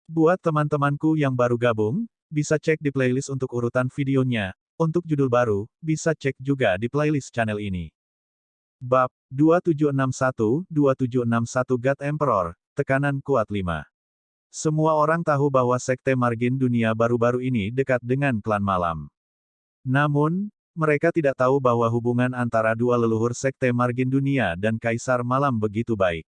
Buat teman-temanku yang baru gabung, bisa cek di playlist untuk urutan videonya. Untuk judul baru, bisa cek juga di playlist channel ini. Bab 2761 God Emperor, tekanan kuat 5. Semua orang tahu bahwa Sekte Margin Dunia baru-baru ini dekat dengan klan malam. Namun, mereka tidak tahu bahwa hubungan antara dua leluhur Sekte Margin Dunia dan Kaisar Malam begitu baik.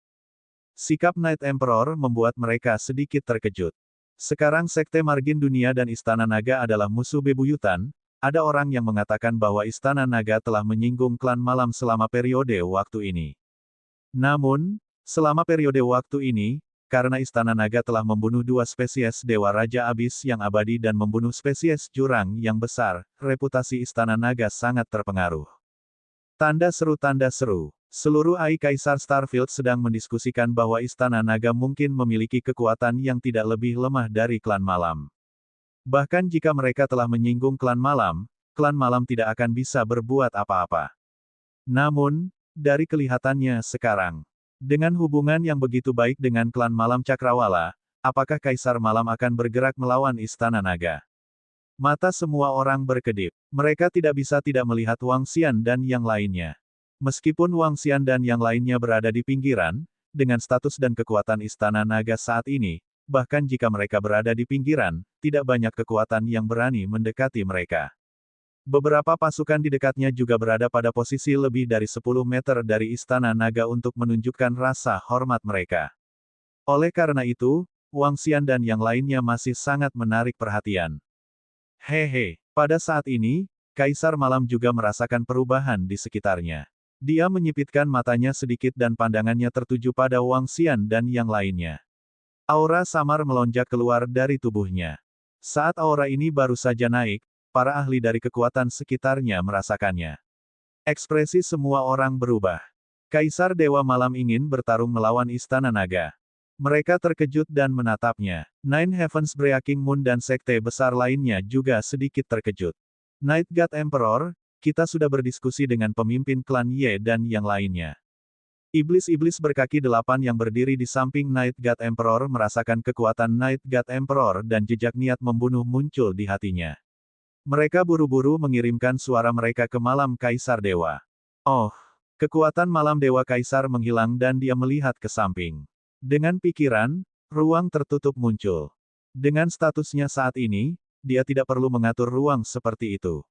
Sikap Night Emperor membuat mereka sedikit terkejut. Sekarang Sekte Margin Dunia dan Istana Naga adalah musuh bebuyutan. Ada orang yang mengatakan bahwa Istana Naga telah menyinggung klan malam selama periode waktu ini. Namun, selama periode waktu ini, karena Istana Naga telah membunuh dua spesies Dewa Raja Abis yang abadi dan membunuh spesies jurang yang besar, reputasi Istana Naga sangat terpengaruh. Tanda seru. Seluruh AI Kaisar Starfield sedang mendiskusikan bahwa Istana Naga mungkin memiliki kekuatan yang tidak lebih lemah dari klan malam. Bahkan jika mereka telah menyinggung klan malam tidak akan bisa berbuat apa-apa. Namun, dari kelihatannya sekarang, dengan hubungan yang begitu baik dengan klan malam Cakrawala, apakah Kaisar Malam akan bergerak melawan Istana Naga? Mata semua orang berkedip. Mereka tidak bisa tidak melihat Wang Xian dan yang lainnya. Meskipun Wang Xian dan yang lainnya berada di pinggiran, dengan status dan kekuatan Istana Naga saat ini, bahkan jika mereka berada di pinggiran, tidak banyak kekuatan yang berani mendekati mereka. Beberapa pasukan di dekatnya juga berada pada posisi lebih dari 10 meter dari Istana Naga untuk menunjukkan rasa hormat mereka. Oleh karena itu, Wang Xian dan yang lainnya masih sangat menarik perhatian. Hehe, pada saat ini, Kaisar Malam juga merasakan perubahan di sekitarnya. Dia menyipitkan matanya sedikit dan pandangannya tertuju pada Wang Xian dan yang lainnya. Aura samar melonjak keluar dari tubuhnya. Saat aura ini baru saja naik, para ahli dari kekuatan sekitarnya merasakannya. Ekspresi semua orang berubah. Kaisar Dewa Malam ingin bertarung melawan Istana Naga. Mereka terkejut dan menatapnya. Nine Heavens Breaking Moon dan sekte besar lainnya juga sedikit terkejut. Night God Emperor, kita sudah berdiskusi dengan pemimpin klan Ye dan yang lainnya. Iblis-iblis berkaki 8 yang berdiri di samping Night God Emperor merasakan kekuatan Night God Emperor dan jejak niat membunuh muncul di hatinya. Mereka buru-buru mengirimkan suara mereka ke Malam Kaisar Dewa. Oh, kekuatan Malam Dewa Kaisar menghilang dan dia melihat ke samping. Dengan pikiran, ruang tertutup muncul. Dengan statusnya saat ini, dia tidak perlu mengatur ruang seperti itu.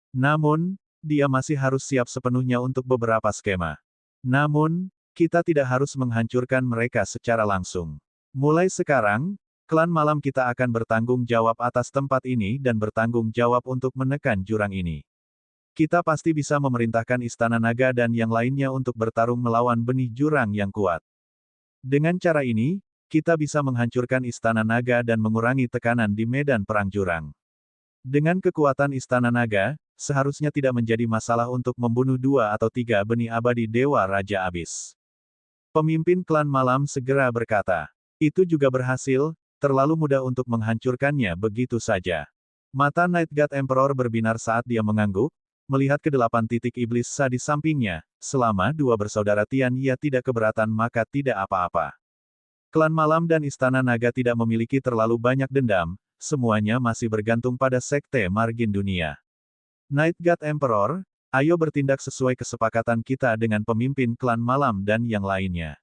Namun, dia masih harus siap sepenuhnya untuk beberapa skema. Namun, kita tidak harus menghancurkan mereka secara langsung. Mulai sekarang, klan malam kita akan bertanggung jawab atas tempat ini dan bertanggung jawab untuk menekan jurang ini. Kita pasti bisa memerintahkan Istana Naga dan yang lainnya untuk bertarung melawan benih jurang yang kuat. Dengan cara ini, kita bisa menghancurkan Istana Naga dan mengurangi tekanan di medan perang jurang. Dengan kekuatan Istana Naga, seharusnya tidak menjadi masalah untuk membunuh 2 atau 3 benih abadi Dewa Raja Abis. Pemimpin klan malam segera berkata, itu juga berhasil, terlalu mudah untuk menghancurkannya begitu saja. Mata Night God Emperor berbinar saat dia mengangguk, melihat ke-8 titik iblis Sa di sampingnya, selama 2 bersaudara Tian ia tidak keberatan maka tidak apa-apa. Klan malam dan Istana Naga tidak memiliki terlalu banyak dendam, semuanya masih bergantung pada Sekte Margin Dunia. Night God Emperor, ayo bertindak sesuai kesepakatan kita dengan pemimpin klan malam dan yang lainnya.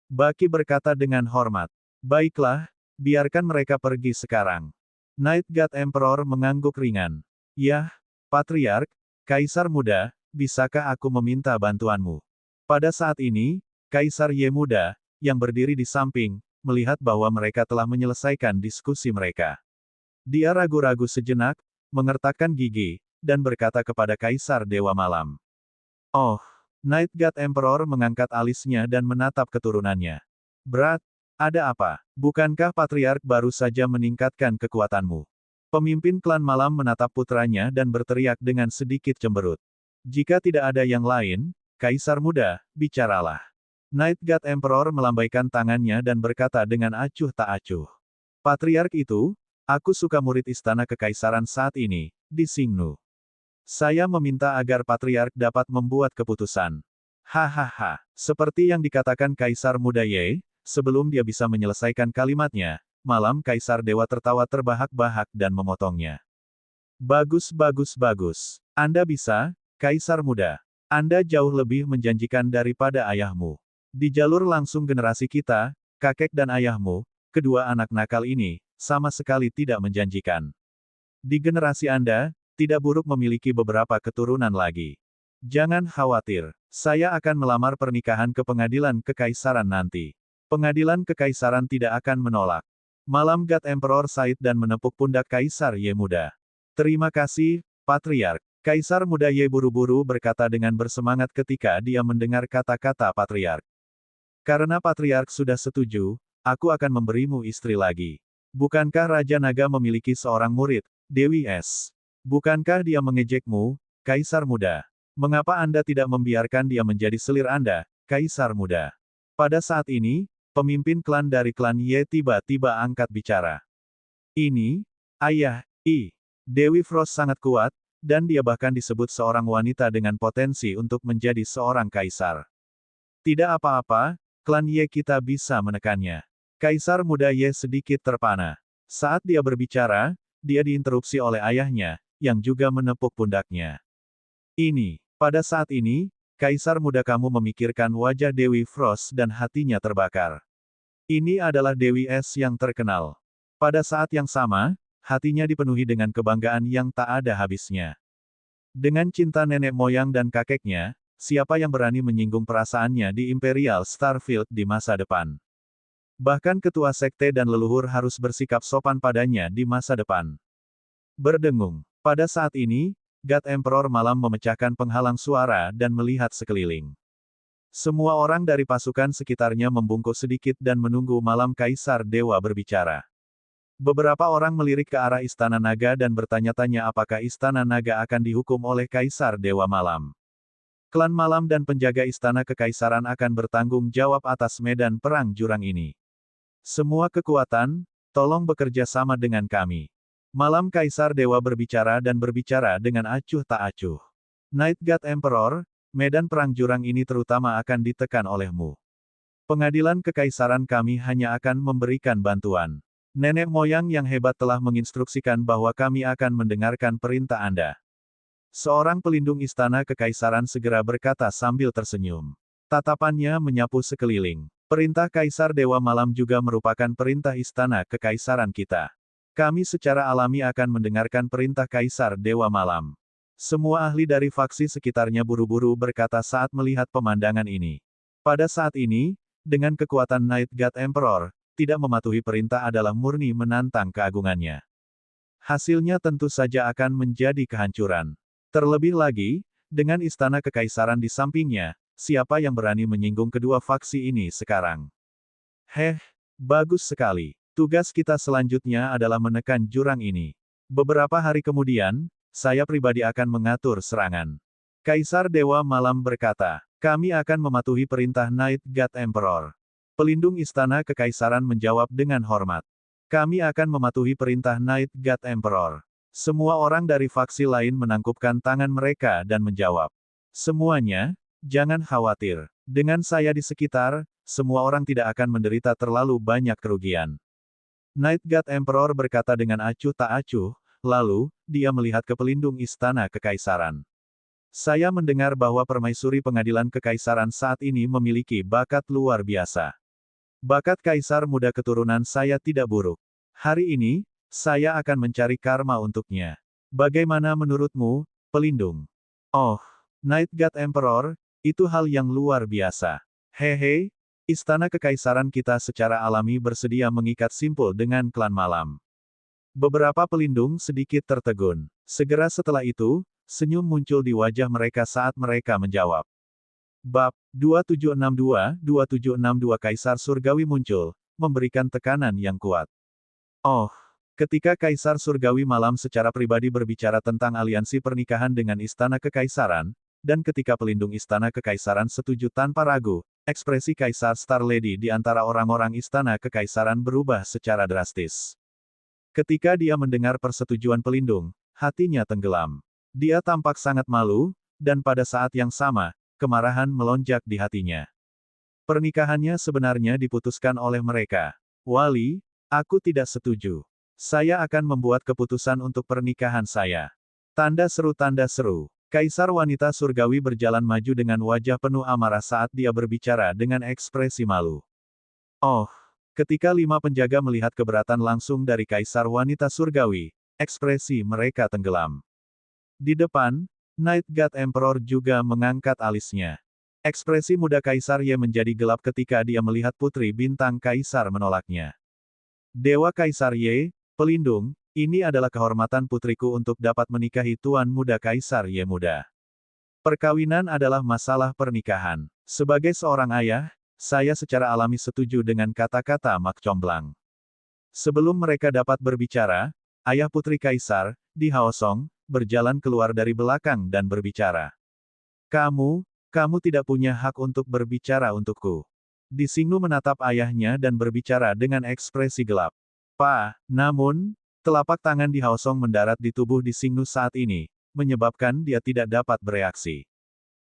Baki berkata dengan hormat. Baiklah, biarkan mereka pergi sekarang. Night God Emperor mengangguk ringan. Yah, Patriark, Kaisar Muda, bisakah aku meminta bantuanmu? Pada saat ini, Kaisar Ye Muda, yang berdiri di samping, melihat bahwa mereka telah menyelesaikan diskusi mereka. Dia ragu-ragu sejenak, mengertakkan gigi, dan berkata kepada Kaisar Dewa Malam. Oh, Night God Emperor mengangkat alisnya dan menatap keturunannya. Berat, ada apa? Bukankah Patriark baru saja meningkatkan kekuatanmu? Pemimpin klan malam menatap putranya dan berteriak dengan sedikit cemberut. Jika tidak ada yang lain, Kaisar Muda, bicaralah. Night God Emperor melambaikan tangannya dan berkata dengan acuh tak acuh. Patriark itu, aku suka murid istana kekaisaran saat ini, di Xingnu. Saya meminta agar Patriark dapat membuat keputusan. Hahaha, seperti yang dikatakan Kaisar Muda Ye, sebelum dia bisa menyelesaikan kalimatnya, malam Kaisar Dewa tertawa terbahak-bahak dan memotongnya. Bagus bagus bagus. Anda bisa, Kaisar Muda. Anda jauh lebih menjanjikan daripada ayahmu. Di jalur langsung generasi kita, kakek dan ayahmu, kedua anak nakal ini, sama sekali tidak menjanjikan. Di generasi Anda, tidak buruk memiliki beberapa keturunan lagi. Jangan khawatir, saya akan melamar pernikahan ke pengadilan kekaisaran nanti. Pengadilan kekaisaran tidak akan menolak. Malam God Emperor Said dan menepuk pundak Kaisar Ye Muda. Terima kasih, Patriark. Kaisar Muda Ye buru-buru berkata dengan bersemangat ketika dia mendengar kata-kata Patriark. Karena Patriark sudah setuju, aku akan memberimu istri lagi. Bukankah Raja Naga memiliki seorang murid, Dewi Es? Bukankah dia mengejekmu, Kaisar Muda? Mengapa Anda tidak membiarkan dia menjadi selir Anda, Kaisar Muda? Pada saat ini, pemimpin klan dari klan Ye tiba-tiba angkat bicara. Ini, Ayah, Dewi Frost sangat kuat, dan dia bahkan disebut seorang wanita dengan potensi untuk menjadi seorang kaisar. Tidak apa-apa, klan Ye kita bisa menekannya. Kaisar Muda Ye sedikit terpana. Saat dia berbicara, dia diinterupsi oleh ayahnya, yang juga menepuk pundaknya. Pada saat ini, Kaisar Muda kamu memikirkan wajah Dewi Frost dan hatinya terbakar. Ini adalah Dewi Es yang terkenal. Pada saat yang sama, hatinya dipenuhi dengan kebanggaan yang tak ada habisnya. Dengan cinta nenek moyang dan kakeknya, siapa yang berani menyinggung perasaannya di Imperial Starfield di masa depan? Bahkan ketua sekte dan leluhur harus bersikap sopan padanya di masa depan. Berdengung. Pada saat ini, God Emperor malam memecahkan penghalang suara dan melihat sekeliling. Semua orang dari pasukan sekitarnya membungkuk sedikit dan menunggu malam Kaisar Dewa berbicara. Beberapa orang melirik ke arah Istana Naga dan bertanya-tanya apakah Istana Naga akan dihukum oleh Kaisar Dewa Malam. Klan Malam dan penjaga Istana Kekaisaran akan bertanggung jawab atas medan perang jurang ini. Semua kekuatan, tolong bekerja sama dengan kami. Malam Kaisar Dewa berbicara dan berbicara dengan acuh tak acuh. Night God Emperor, medan perang jurang ini terutama akan ditekan olehmu. Pengadilan Kekaisaran kami hanya akan memberikan bantuan. Nenek moyang yang hebat telah menginstruksikan bahwa kami akan mendengarkan perintah Anda. Seorang pelindung istana kekaisaran segera berkata sambil tersenyum. Tatapannya menyapu sekeliling. Perintah Kaisar Dewa Malam juga merupakan perintah istana kekaisaran kita. Kami secara alami akan mendengarkan perintah Kaisar Dewa Malam. Semua ahli dari faksi sekitarnya buru-buru berkata saat melihat pemandangan ini. Pada saat ini, dengan kekuatan Night God Emperor, tidak mematuhi perintah adalah murni menantang keagungannya. Hasilnya tentu saja akan menjadi kehancuran. Terlebih lagi, dengan istana kekaisaran di sampingnya, siapa yang berani menyinggung kedua faksi ini sekarang? Bagus sekali. Tugas kita selanjutnya adalah menekan jurang ini. Beberapa hari kemudian, saya pribadi akan mengatur serangan. Kaisar Dewa Malam berkata, kami akan mematuhi perintah Night God Emperor. Pelindung Istana Kekaisaran menjawab dengan hormat. Kami akan mematuhi perintah Night God Emperor. Semua orang dari faksi lain menangkupkan tangan mereka dan menjawab. Semuanya, jangan khawatir. Dengan saya di sekitar, semua orang tidak akan menderita terlalu banyak kerugian. Night God Emperor berkata dengan acuh tak acuh, lalu, dia melihat ke pelindung Istana Kekaisaran. Saya mendengar bahwa permaisuri pengadilan kekaisaran saat ini memiliki bakat luar biasa. Bakat Kaisar Muda keturunan saya tidak buruk. Hari ini, saya akan mencari karma untuknya. Bagaimana menurutmu, pelindung? Oh, Night God Emperor, itu hal yang luar biasa. Hehe, Istana Kekaisaran kita secara alami bersedia mengikat simpul dengan klan Malam. Beberapa pelindung sedikit tertegun. Segera setelah itu, senyum muncul di wajah mereka saat mereka menjawab. Bab 2762 Kaisar Surgawi muncul, memberikan tekanan yang kuat. Oh, ketika Kaisar Surgawi Malam secara pribadi berbicara tentang aliansi pernikahan dengan Istana Kekaisaran, dan ketika pelindung Istana Kekaisaran setuju tanpa ragu, ekspresi Kaisar Star Lady di antara orang-orang Istana Kekaisaran berubah secara drastis. Ketika dia mendengar persetujuan pelindung, hatinya tenggelam. Dia tampak sangat malu, dan pada saat yang sama, kemarahan melonjak di hatinya. Pernikahannya sebenarnya diputuskan oleh mereka. Wali, Aku tidak setuju. Saya akan membuat keputusan untuk pernikahan saya. Tanda seru, tanda seru. Kaisar wanita surgawi berjalan maju dengan wajah penuh amarah saat dia berbicara dengan ekspresi malu. Oh, ketika 5 penjaga melihat keberatan langsung dari kaisar wanita surgawi, ekspresi mereka tenggelam. Di depan, Night God Emperor juga mengangkat alisnya. Ekspresi muda Kaisar Ye menjadi gelap ketika dia melihat putri bintang Kaisar menolaknya. Dewa Kaisar Ye, pelindung, ini adalah kehormatan putriku untuk dapat menikahi Tuan Muda Kaisar Ye Muda. Perkawinan adalah masalah pernikahan. Sebagai seorang ayah, saya secara alami setuju dengan kata-kata Mak Comblang. Sebelum mereka dapat berbicara, ayah putri Kaisar, Di Haosong, berjalan keluar dari belakang dan berbicara. Kamu tidak punya hak untuk berbicara untukku. Di Xingnu menatap ayahnya dan berbicara dengan ekspresi gelap. Namun, telapak tangan Di Haosong mendarat di tubuh Di Xingnu saat ini, menyebabkan dia tidak dapat bereaksi.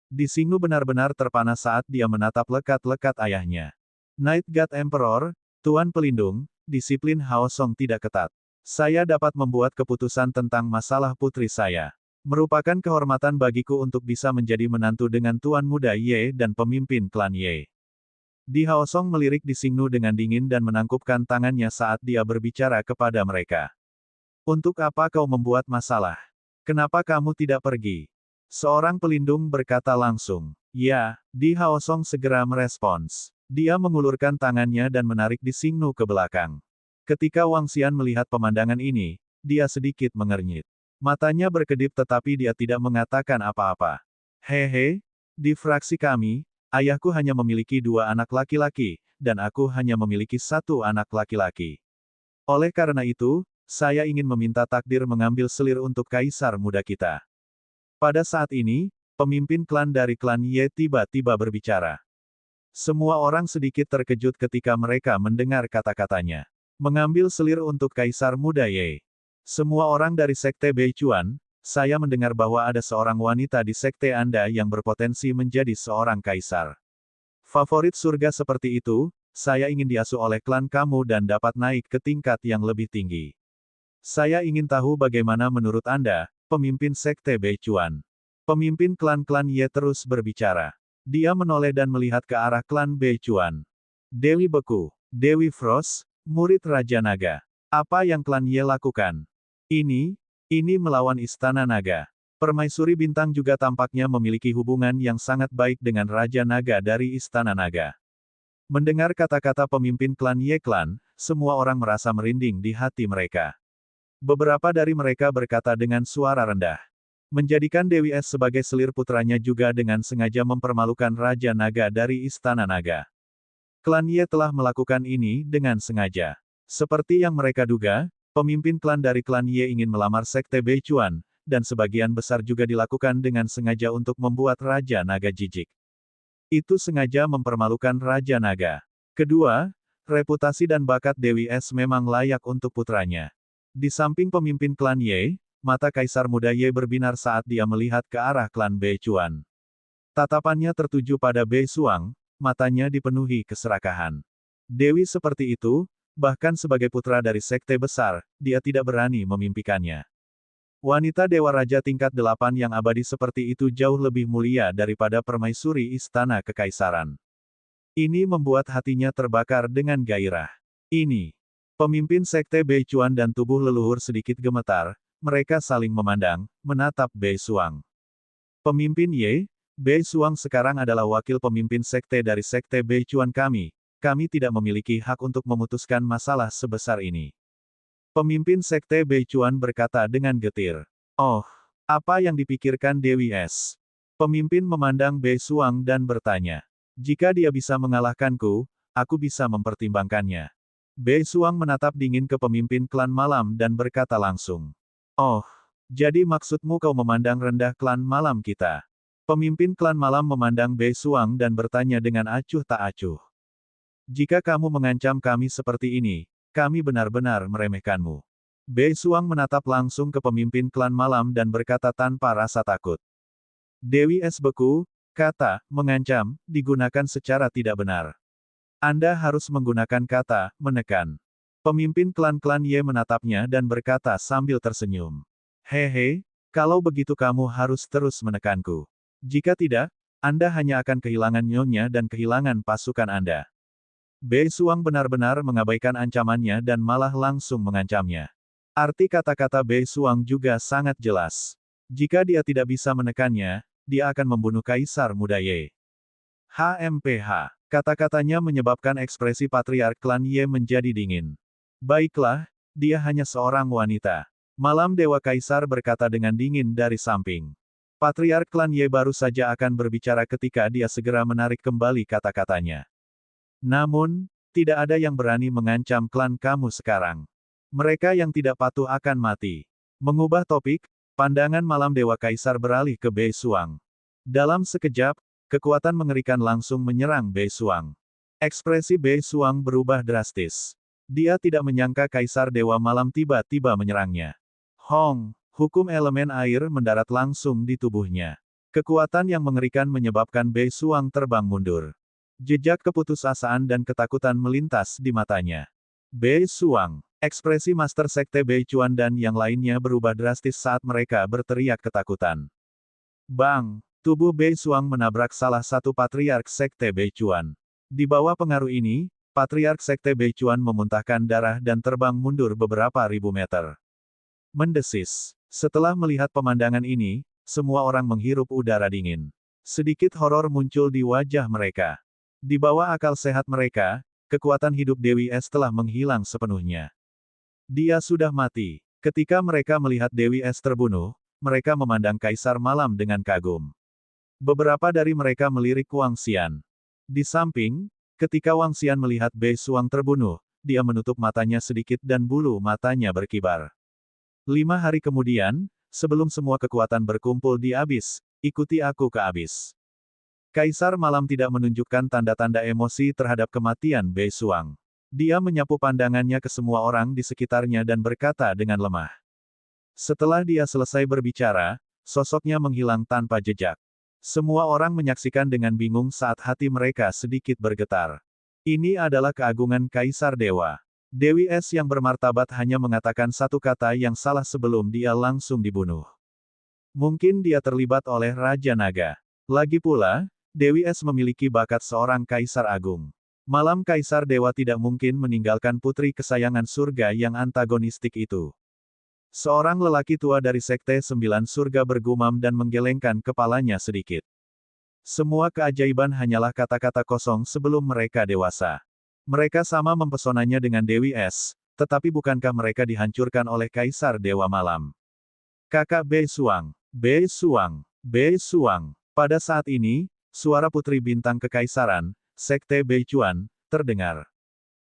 Di Xingnu benar-benar terpana saat dia menatap lekat-lekat ayahnya. Night God Emperor, Tuan Pelindung, disiplin Haosong tidak ketat. Saya dapat membuat keputusan tentang masalah putri saya. Merupakan kehormatan bagiku untuk bisa menjadi menantu dengan Tuan Muda Ye dan pemimpin klan Ye. Di Haosong melirik Di Xingnu dengan dingin dan menangkupkan tangannya saat dia berbicara kepada mereka. Untuk apa kau membuat masalah? Kenapa kamu tidak pergi? Seorang pelindung berkata langsung. Ya, Di Haosong segera merespons. Dia mengulurkan tangannya dan menarik Di Xingnu ke belakang. Ketika Wang Xian melihat pemandangan ini, dia sedikit mengernyit. Matanya berkedip tetapi dia tidak mengatakan apa-apa. Hehe, di fraksi kami, ayahku hanya memiliki 2 anak laki-laki, dan aku hanya memiliki 1 anak laki-laki. Oleh karena itu, saya ingin meminta takdir mengambil selir untuk kaisar muda kita. Pada saat ini, pemimpin klan dari klan Ye tiba-tiba berbicara. Semua orang sedikit terkejut ketika mereka mendengar kata-katanya. Mengambil selir untuk kaisar muda Ye. Semua orang dari Sekte Beichuan, saya mendengar bahwa ada seorang wanita di sekte Anda yang berpotensi menjadi seorang kaisar. Favorit surga seperti itu, saya ingin diasuh oleh klan kamu dan dapat naik ke tingkat yang lebih tinggi. Saya ingin tahu bagaimana menurut Anda, pemimpin Sekte Beichuan. Pemimpin klan-klan Ye terus berbicara. Dia menoleh dan melihat ke arah klan Beichuan. Dewi Beku, Dewi Frost, murid Raja Naga. Apa yang klan Ye lakukan? Ini melawan Istana Naga. Permaisuri Bintang juga tampaknya memiliki hubungan yang sangat baik dengan Raja Naga dari Istana Naga. Mendengar kata-kata pemimpin klan Ye Klan, semua orang merasa merinding di hati mereka. Beberapa dari mereka berkata dengan suara rendah. Menjadikan Dewi Es sebagai selir putranya juga dengan sengaja mempermalukan Raja Naga dari Istana Naga. Klan Ye telah melakukan ini dengan sengaja. Seperti yang mereka duga, pemimpin klan dari klan Ye ingin melamar Sekte Beichuan, dan sebagian besar juga dilakukan dengan sengaja untuk membuat Raja Naga jijik. Itu sengaja mempermalukan Raja Naga. Kedua, reputasi dan bakat Dewi Es memang layak untuk putranya. Di samping pemimpin klan Ye, mata Kaisar Muda Ye berbinar saat dia melihat ke arah klan Beichuan. Tatapannya tertuju pada Bei Suang, matanya dipenuhi keserakahan. Dewi seperti itu, bahkan sebagai putra dari sekte besar, dia tidak berani memimpikannya. Wanita Dewa Raja tingkat 8 yang abadi seperti itu jauh lebih mulia daripada permaisuri Istana Kekaisaran. Ini membuat hatinya terbakar dengan gairah. Ini. Pemimpin sekte Beichuan dan tubuh leluhur sedikit gemetar, mereka saling memandang, menatap Bei Suang. Pemimpin Ye, Bei Suang sekarang adalah wakil pemimpin sekte dari sekte Beichuan kami. Kami tidak memiliki hak untuk memutuskan masalah sebesar ini. Pemimpin Sekte Beichuan berkata dengan getir. Oh, apa yang dipikirkan Dewi Es? Pemimpin memandang Bei Suang dan bertanya. Jika dia bisa mengalahkanku, aku bisa mempertimbangkannya. Bei Suang menatap dingin ke pemimpin klan malam dan berkata langsung. Oh, jadi maksudmu kau memandang rendah klan malam kita? Pemimpin klan malam memandang Bei Suang dan bertanya dengan acuh tak acuh. Jika kamu mengancam kami seperti ini, kami benar-benar meremehkanmu. Bei Suang menatap langsung ke pemimpin klan malam dan berkata tanpa rasa takut. Dewi Es beku, kata, mengancam, digunakan secara tidak benar. Anda harus menggunakan kata, menekan. Pemimpin klan-klan Ye menatapnya dan berkata sambil tersenyum. Hehe, kalau begitu kamu harus terus menekanku. Jika tidak, Anda hanya akan kehilangan nyonya dan kehilangan pasukan Anda. Bei Suang benar-benar mengabaikan ancamannya dan malah langsung mengancamnya. Arti kata-kata Bei Suang juga sangat jelas. Jika dia tidak bisa menekannya, dia akan membunuh Kaisar Muda Ye. HMPH. Kata-katanya menyebabkan ekspresi patriark klan Ye menjadi dingin. Baiklah, dia hanya seorang wanita. Malam Dewa Kaisar berkata dengan dingin dari samping. Patriark klan Ye baru saja akan berbicara ketika dia segera menarik kembali kata-katanya. Namun, tidak ada yang berani mengancam klan kamu sekarang. Mereka yang tidak patuh akan mati. Mengubah topik, pandangan Malam Dewa Kaisar beralih ke Bei Suang. Dalam sekejap, kekuatan mengerikan langsung menyerang Bei Suang. Ekspresi Bei Suang berubah drastis. Dia tidak menyangka Kaisar Dewa Malam tiba-tiba menyerangnya. Hong, hukum elemen air mendarat langsung di tubuhnya. Kekuatan yang mengerikan menyebabkan Bei Suang terbang mundur. Jejak keputusasaan dan ketakutan melintas di matanya. Bei Suang, ekspresi Master Sekte Bei Chuan dan yang lainnya berubah drastis saat mereka berteriak ketakutan. Bang! Tubuh Bei Suang menabrak salah satu patriark Sekte Bei Chuan. Di bawah pengaruh ini, Patriark Sekte Bei Chuan memuntahkan darah dan terbang mundur beberapa ribu meter. Mendesis. Setelah melihat pemandangan ini, semua orang menghirup udara dingin. Sedikit horor muncul di wajah mereka. Di bawah akal sehat mereka, kekuatan hidup Dewi Es telah menghilang sepenuhnya. Dia sudah mati. Ketika mereka melihat Dewi Es terbunuh, mereka memandang Kaisar Malam dengan kagum. Beberapa dari mereka melirik Wang Xian. Di samping, ketika Wang Xian melihat Bei Suang terbunuh, dia menutup matanya sedikit dan bulu matanya berkibar. 5 hari kemudian, sebelum semua kekuatan berkumpul di abis, ikuti aku ke abis. Kaisar Malam tidak menunjukkan tanda-tanda emosi terhadap kematian Bei Suang. Dia menyapu pandangannya ke semua orang di sekitarnya dan berkata dengan lemah. Setelah dia selesai berbicara, sosoknya menghilang tanpa jejak. Semua orang menyaksikan dengan bingung saat hati mereka sedikit bergetar. Ini adalah keagungan Kaisar Dewa. Dewi Es yang bermartabat hanya mengatakan satu kata yang salah sebelum dia langsung dibunuh. Mungkin dia terlibat oleh Raja Naga. Lagi pula, Dewi Es memiliki bakat seorang Kaisar Agung. Malam Kaisar Dewa tidak mungkin meninggalkan putri kesayangan surga yang antagonistik itu. Seorang lelaki tua dari Sekte Sembilan Surga bergumam dan menggelengkan kepalanya sedikit. Semua keajaiban hanyalah kata-kata kosong sebelum mereka dewasa. Mereka sama mempesonanya dengan Dewi Es, tetapi bukankah mereka dihancurkan oleh Kaisar Dewa Malam? Kakak Bei Suang, Bei Suang, Bei Suang. Pada saat ini, suara Putri Bintang Kekaisaran, Sekte Bei Chuan, terdengar.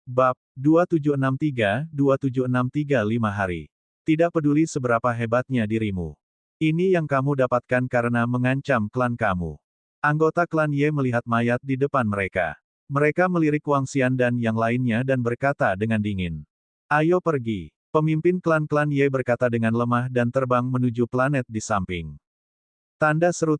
Bab 2763-2763 5 hari. Tidak peduli seberapa hebatnya dirimu. Ini yang kamu dapatkan karena mengancam klan kamu. Anggota klan Ye melihat mayat di depan mereka. Mereka melirik Wang Xian dan yang lainnya dan berkata dengan dingin. Ayo pergi. Pemimpin klan-klan Ye berkata dengan lemah dan terbang menuju planet di samping. Tanda seru.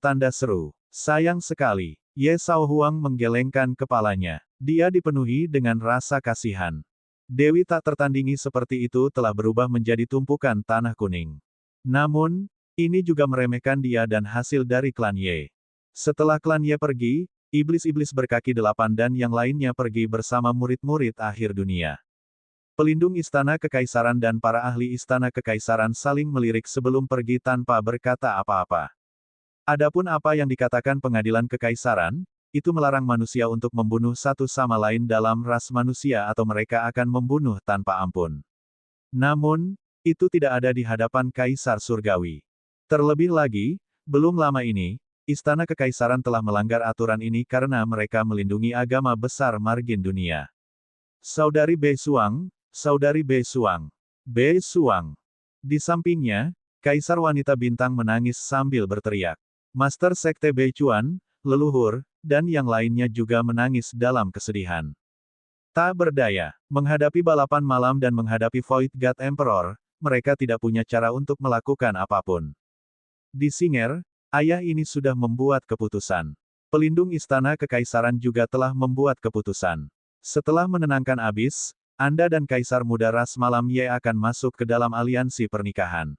Sayang sekali. Ye Sao Huang menggelengkan kepalanya. Dia dipenuhi dengan rasa kasihan. Dewi tak tertandingi seperti itu telah berubah menjadi tumpukan tanah kuning. Namun, ini juga meremehkan dia dan hasil dari klan Ye. Setelah klan Ye pergi, iblis-iblis berkaki 8 dan yang lainnya pergi bersama murid-murid akhir dunia. Pelindung Istana Kekaisaran dan para ahli Istana Kekaisaran saling melirik sebelum pergi tanpa berkata apa-apa. Adapun apa yang dikatakan pengadilan kekaisaran, itu melarang manusia untuk membunuh satu sama lain dalam ras manusia atau mereka akan membunuh tanpa ampun. Namun, itu tidak ada di hadapan Kaisar Surgawi. Terlebih lagi, belum lama ini, Istana Kekaisaran telah melanggar aturan ini karena mereka melindungi agama besar margin dunia. Saudari Bei Suang, Saudari Bei Suang, Bei Suang. Di sampingnya, Kaisar Wanita Bintang menangis sambil berteriak. Master Sekte Bei Chuan, leluhur, dan yang lainnya juga menangis dalam kesedihan. Tak berdaya, menghadapi balapan malam dan menghadapi Void God Emperor, mereka tidak punya cara untuk melakukan apapun. Di Singer, ayah ini sudah membuat keputusan. Pelindung Istana Kekaisaran juga telah membuat keputusan. Setelah menenangkan abis, Anda dan Kaisar Muda Ras Malam Ye akan masuk ke dalam aliansi pernikahan.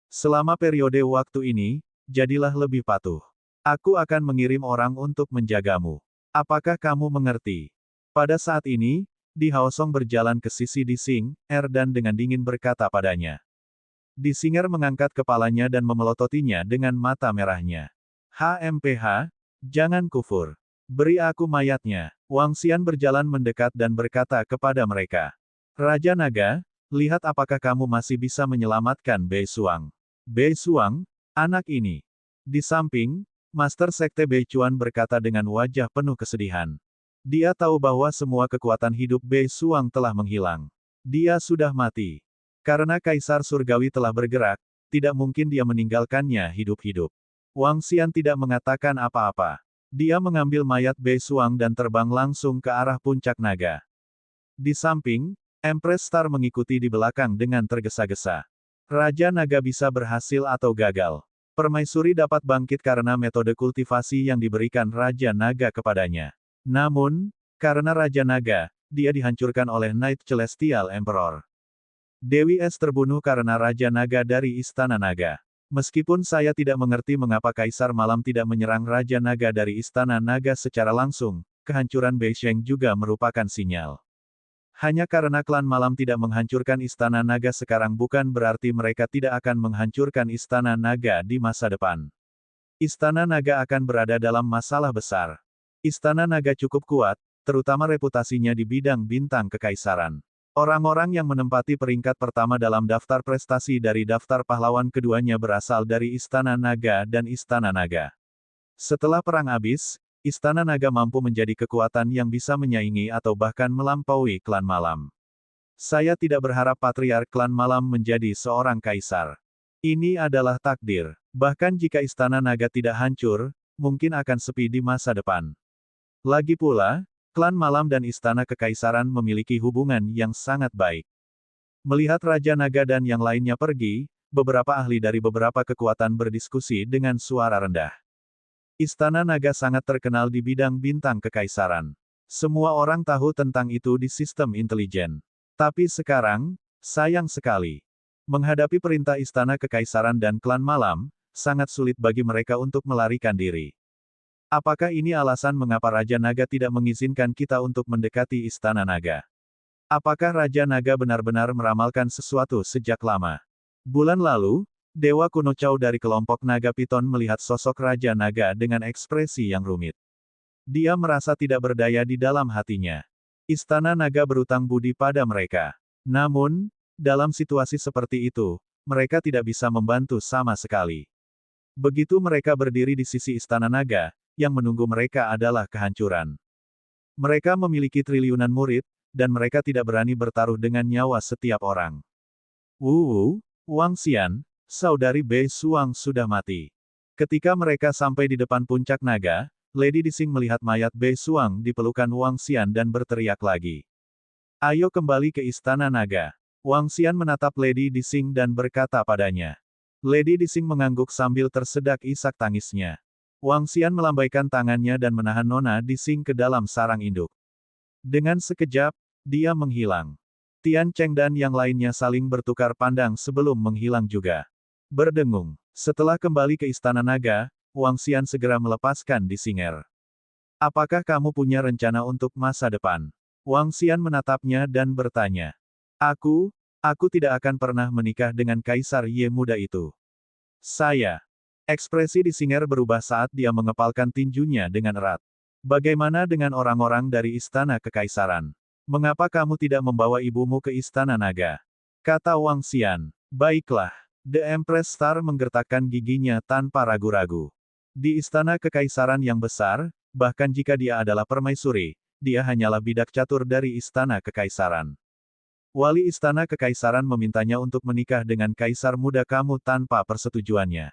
Selama periode waktu ini, jadilah lebih patuh. Aku akan mengirim orang untuk menjagamu. Apakah kamu mengerti? Pada saat ini, Di Haosong berjalan ke sisi Di Xing, dan dengan dingin berkata padanya. Di Singer mengangkat kepalanya dan memelototinya dengan mata merahnya. HMPH, jangan kufur. Beri aku mayatnya. Wang Xian berjalan mendekat dan berkata kepada mereka. Raja Naga, lihat apakah kamu masih bisa menyelamatkan Bei Suang. Bei Suang, anak ini. Di samping, Master Sekte Bei Chuan berkata dengan wajah penuh kesedihan. Dia tahu bahwa semua kekuatan hidup Bei Suang telah menghilang. Dia sudah mati. Karena Kaisar Surgawi telah bergerak, tidak mungkin dia meninggalkannya hidup-hidup. Wang Xian tidak mengatakan apa-apa. Dia mengambil mayat Bei Suang dan terbang langsung ke arah puncak naga. Di samping, Empress Star mengikuti di belakang dengan tergesa-gesa. Raja Naga bisa berhasil atau gagal. Permaisuri dapat bangkit karena metode kultivasi yang diberikan Raja Naga kepadanya. Namun, karena Raja Naga, dia dihancurkan oleh Night Celestial Emperor. Dewi Es terbunuh karena Raja Naga dari Istana Naga. Meskipun saya tidak mengerti mengapa Kaisar Malam tidak menyerang Raja Naga dari Istana Naga secara langsung, kehancuran Bei Sheng juga merupakan sinyal. Hanya karena klan Malam tidak menghancurkan Istana Naga sekarang bukan berarti mereka tidak akan menghancurkan Istana Naga di masa depan. Istana Naga akan berada dalam masalah besar. Istana Naga cukup kuat, terutama reputasinya di bidang bintang kekaisaran. Orang-orang yang menempati peringkat pertama dalam daftar prestasi dari daftar pahlawan keduanya berasal dari Istana Naga dan Istana Naga. Setelah perang habis, Istana Naga mampu menjadi kekuatan yang bisa menyaingi atau bahkan melampaui klan Malam. Saya tidak berharap Patriark klan Malam menjadi seorang kaisar. Ini adalah takdir. Bahkan jika Istana Naga tidak hancur, mungkin akan sepi di masa depan. Lagi pula, klan Malam dan Istana Kekaisaran memiliki hubungan yang sangat baik. Melihat Raja Naga dan yang lainnya pergi, beberapa ahli dari beberapa kekuatan berdiskusi dengan suara rendah. Istana Naga sangat terkenal di bidang bintang kekaisaran. Semua orang tahu tentang itu di sistem intelijen. Tapi sekarang, sayang sekali. Menghadapi perintah Istana Kekaisaran dan klan Malam, sangat sulit bagi mereka untuk melarikan diri. Apakah ini alasan mengapa Raja Naga tidak mengizinkan kita untuk mendekati Istana Naga? Apakah Raja Naga benar-benar meramalkan sesuatu sejak lama? Bulan lalu, Dewa Kuno Chow dari kelompok Naga Piton melihat sosok Raja Naga dengan ekspresi yang rumit. Dia merasa tidak berdaya di dalam hatinya. Istana Naga berutang budi pada mereka. Namun, dalam situasi seperti itu, mereka tidak bisa membantu sama sekali. Begitu mereka berdiri di sisi Istana Naga, yang menunggu mereka adalah kehancuran. Mereka memiliki triliunan murid, dan mereka tidak berani bertaruh dengan nyawa setiap orang. Wang Xian, saudari Bei Suang sudah mati. Ketika mereka sampai di depan puncak naga, Lady Di Xing melihat mayat Bei Suang di pelukan Wang Xian dan berteriak lagi. Ayo kembali ke Istana Naga. Wang Xian menatap Lady Di Xing dan berkata padanya. Lady Di Xing mengangguk sambil tersedak isak tangisnya. Wang Xian melambaikan tangannya dan menahan Nona Di Xing ke dalam sarang induk. Dengan sekejap, dia menghilang. Tian Cheng dan yang lainnya saling bertukar pandang sebelum menghilang juga. Berdengung. Setelah kembali ke Istana Naga, Wang Xian segera melepaskan Di Xinger. Apakah kamu punya rencana untuk masa depan? Wang Xian menatapnya dan bertanya. Aku tidak akan pernah menikah dengan Kaisar Ye muda itu. Ekspresi Di Xinger berubah saat dia mengepalkan tinjunya dengan erat. Bagaimana dengan orang-orang dari Istana Kekaisaran? Mengapa kamu tidak membawa ibumu ke Istana Naga? Kata Wang Xian. Baiklah. The Empress Star menggertakkan giginya tanpa ragu-ragu. Di Istana Kekaisaran yang besar, bahkan jika dia adalah permaisuri, dia hanyalah bidak catur dari Istana Kekaisaran. Wali Istana Kekaisaran memintanya untuk menikah dengan Kaisar muda kamu tanpa persetujuannya.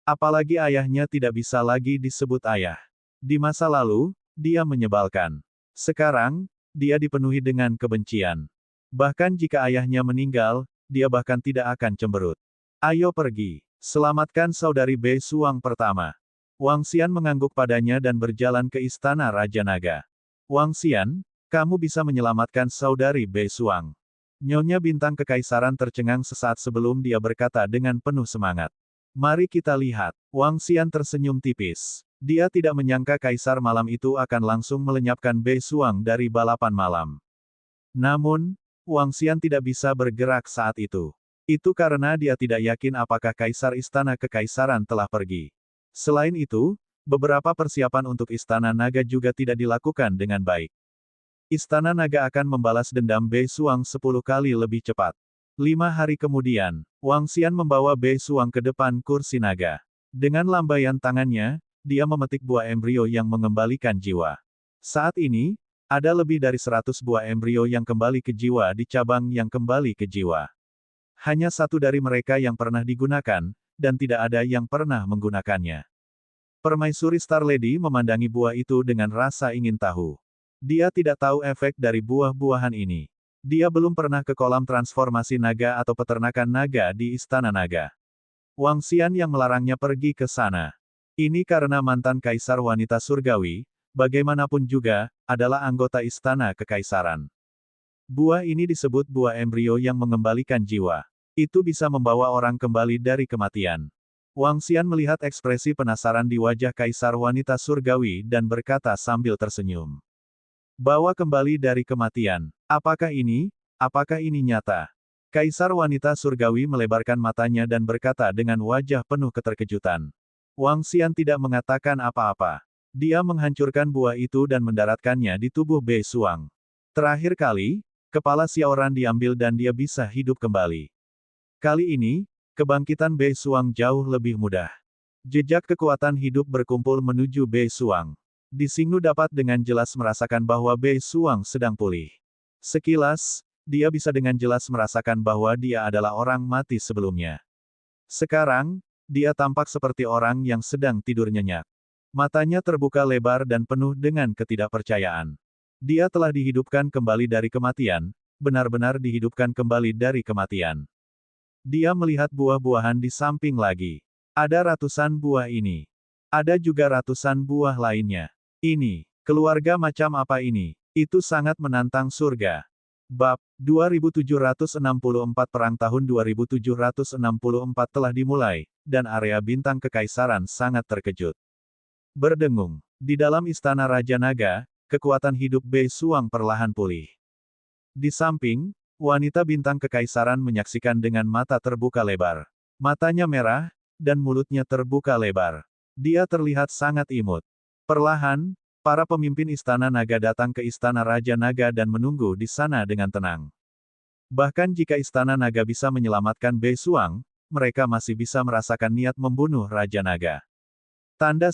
Apalagi ayahnya tidak bisa lagi disebut ayah. Di masa lalu, dia menyebalkan. Sekarang, dia dipenuhi dengan kebencian. Bahkan jika ayahnya meninggal, dia bahkan tidak akan cemberut. Ayo pergi. Selamatkan saudari Bei Suang pertama. Wang Xian mengangguk padanya dan berjalan ke Istana Raja Naga. Wang Xian, Kamu bisa menyelamatkan saudari Bei Suang. Nyonya bintang kekaisaran tercengang sesaat sebelum dia berkata dengan penuh semangat. Mari kita lihat. Wang Xian tersenyum tipis. Dia tidak menyangka kaisar malam itu akan langsung melenyapkan Bei Suang dari balapan malam. Namun, Wang Xian tidak bisa bergerak saat itu. Itu karena dia tidak yakin apakah kaisar istana kekaisaran telah pergi. Selain itu, beberapa persiapan untuk istana naga juga tidak dilakukan dengan baik. Istana Naga akan membalas dendam Bei Suang 10 kali lebih cepat. 5 hari kemudian, Wang Xian membawa Bei Suang ke depan kursi naga. Dengan lambaian tangannya, dia memetik buah embrio yang mengembalikan jiwa. Saat ini, ada lebih dari 100 buah embrio yang kembali ke jiwa di cabang yang kembali ke jiwa. Hanya satu dari mereka yang pernah digunakan, dan tidak ada yang pernah menggunakannya. Permaisuri Star Lady memandangi buah itu dengan rasa ingin tahu. Dia tidak tahu efek dari buah-buahan ini. Dia belum pernah ke kolam transformasi naga atau peternakan naga di Istana Naga. Wang Xian yang melarangnya pergi ke sana. Ini karena mantan kaisar wanita surgawi, bagaimanapun juga, adalah anggota Istana Kekaisaran. Buah ini disebut buah embrio yang mengembalikan jiwa. Itu bisa membawa orang kembali dari kematian. Wang Xian melihat ekspresi penasaran di wajah kaisar wanita surgawi dan berkata sambil tersenyum. Bawa kembali dari kematian. Apakah ini nyata? Kaisar wanita surgawi melebarkan matanya dan berkata dengan wajah penuh keterkejutan. Wang Xian tidak mengatakan apa-apa. Dia menghancurkan buah itu dan mendaratkannya di tubuh Bei Suang. Terakhir kali, kepala Xiaoran diambil dan dia bisa hidup kembali. Kali ini, kebangkitan Bei Suang jauh lebih mudah. Jejak kekuatan hidup berkumpul menuju Bei Suang. Xingnu dapat dengan jelas merasakan bahwa Bei Suang sedang pulih. Sekilas, dia bisa dengan jelas merasakan bahwa dia adalah orang mati sebelumnya. Sekarang, dia tampak seperti orang yang sedang tidur nyenyak. Matanya terbuka lebar dan penuh dengan ketidakpercayaan. Dia telah dihidupkan kembali dari kematian, benar-benar dihidupkan kembali dari kematian. Dia melihat buah-buahan di samping lagi. Ada ratusan buah ini. Ada juga ratusan buah lainnya. Ini, keluarga macam apa ini? Itu sangat menantang surga. Bab 2764 Perang tahun 2764 telah dimulai, dan area bintang kekaisaran sangat terkejut. Berdengung. Di dalam istana Raja Naga, kekuatan hidup Bei Suang perlahan pulih. Di samping, wanita bintang kekaisaran menyaksikan dengan mata terbuka lebar. Matanya merah, dan mulutnya terbuka lebar. Dia terlihat sangat imut. Perlahan, para pemimpin Istana Naga datang ke Istana Raja Naga dan menunggu di sana dengan tenang. Bahkan jika Istana Naga bisa menyelamatkan Bei Suang, mereka masih bisa merasakan niat membunuh Raja Naga. Tanda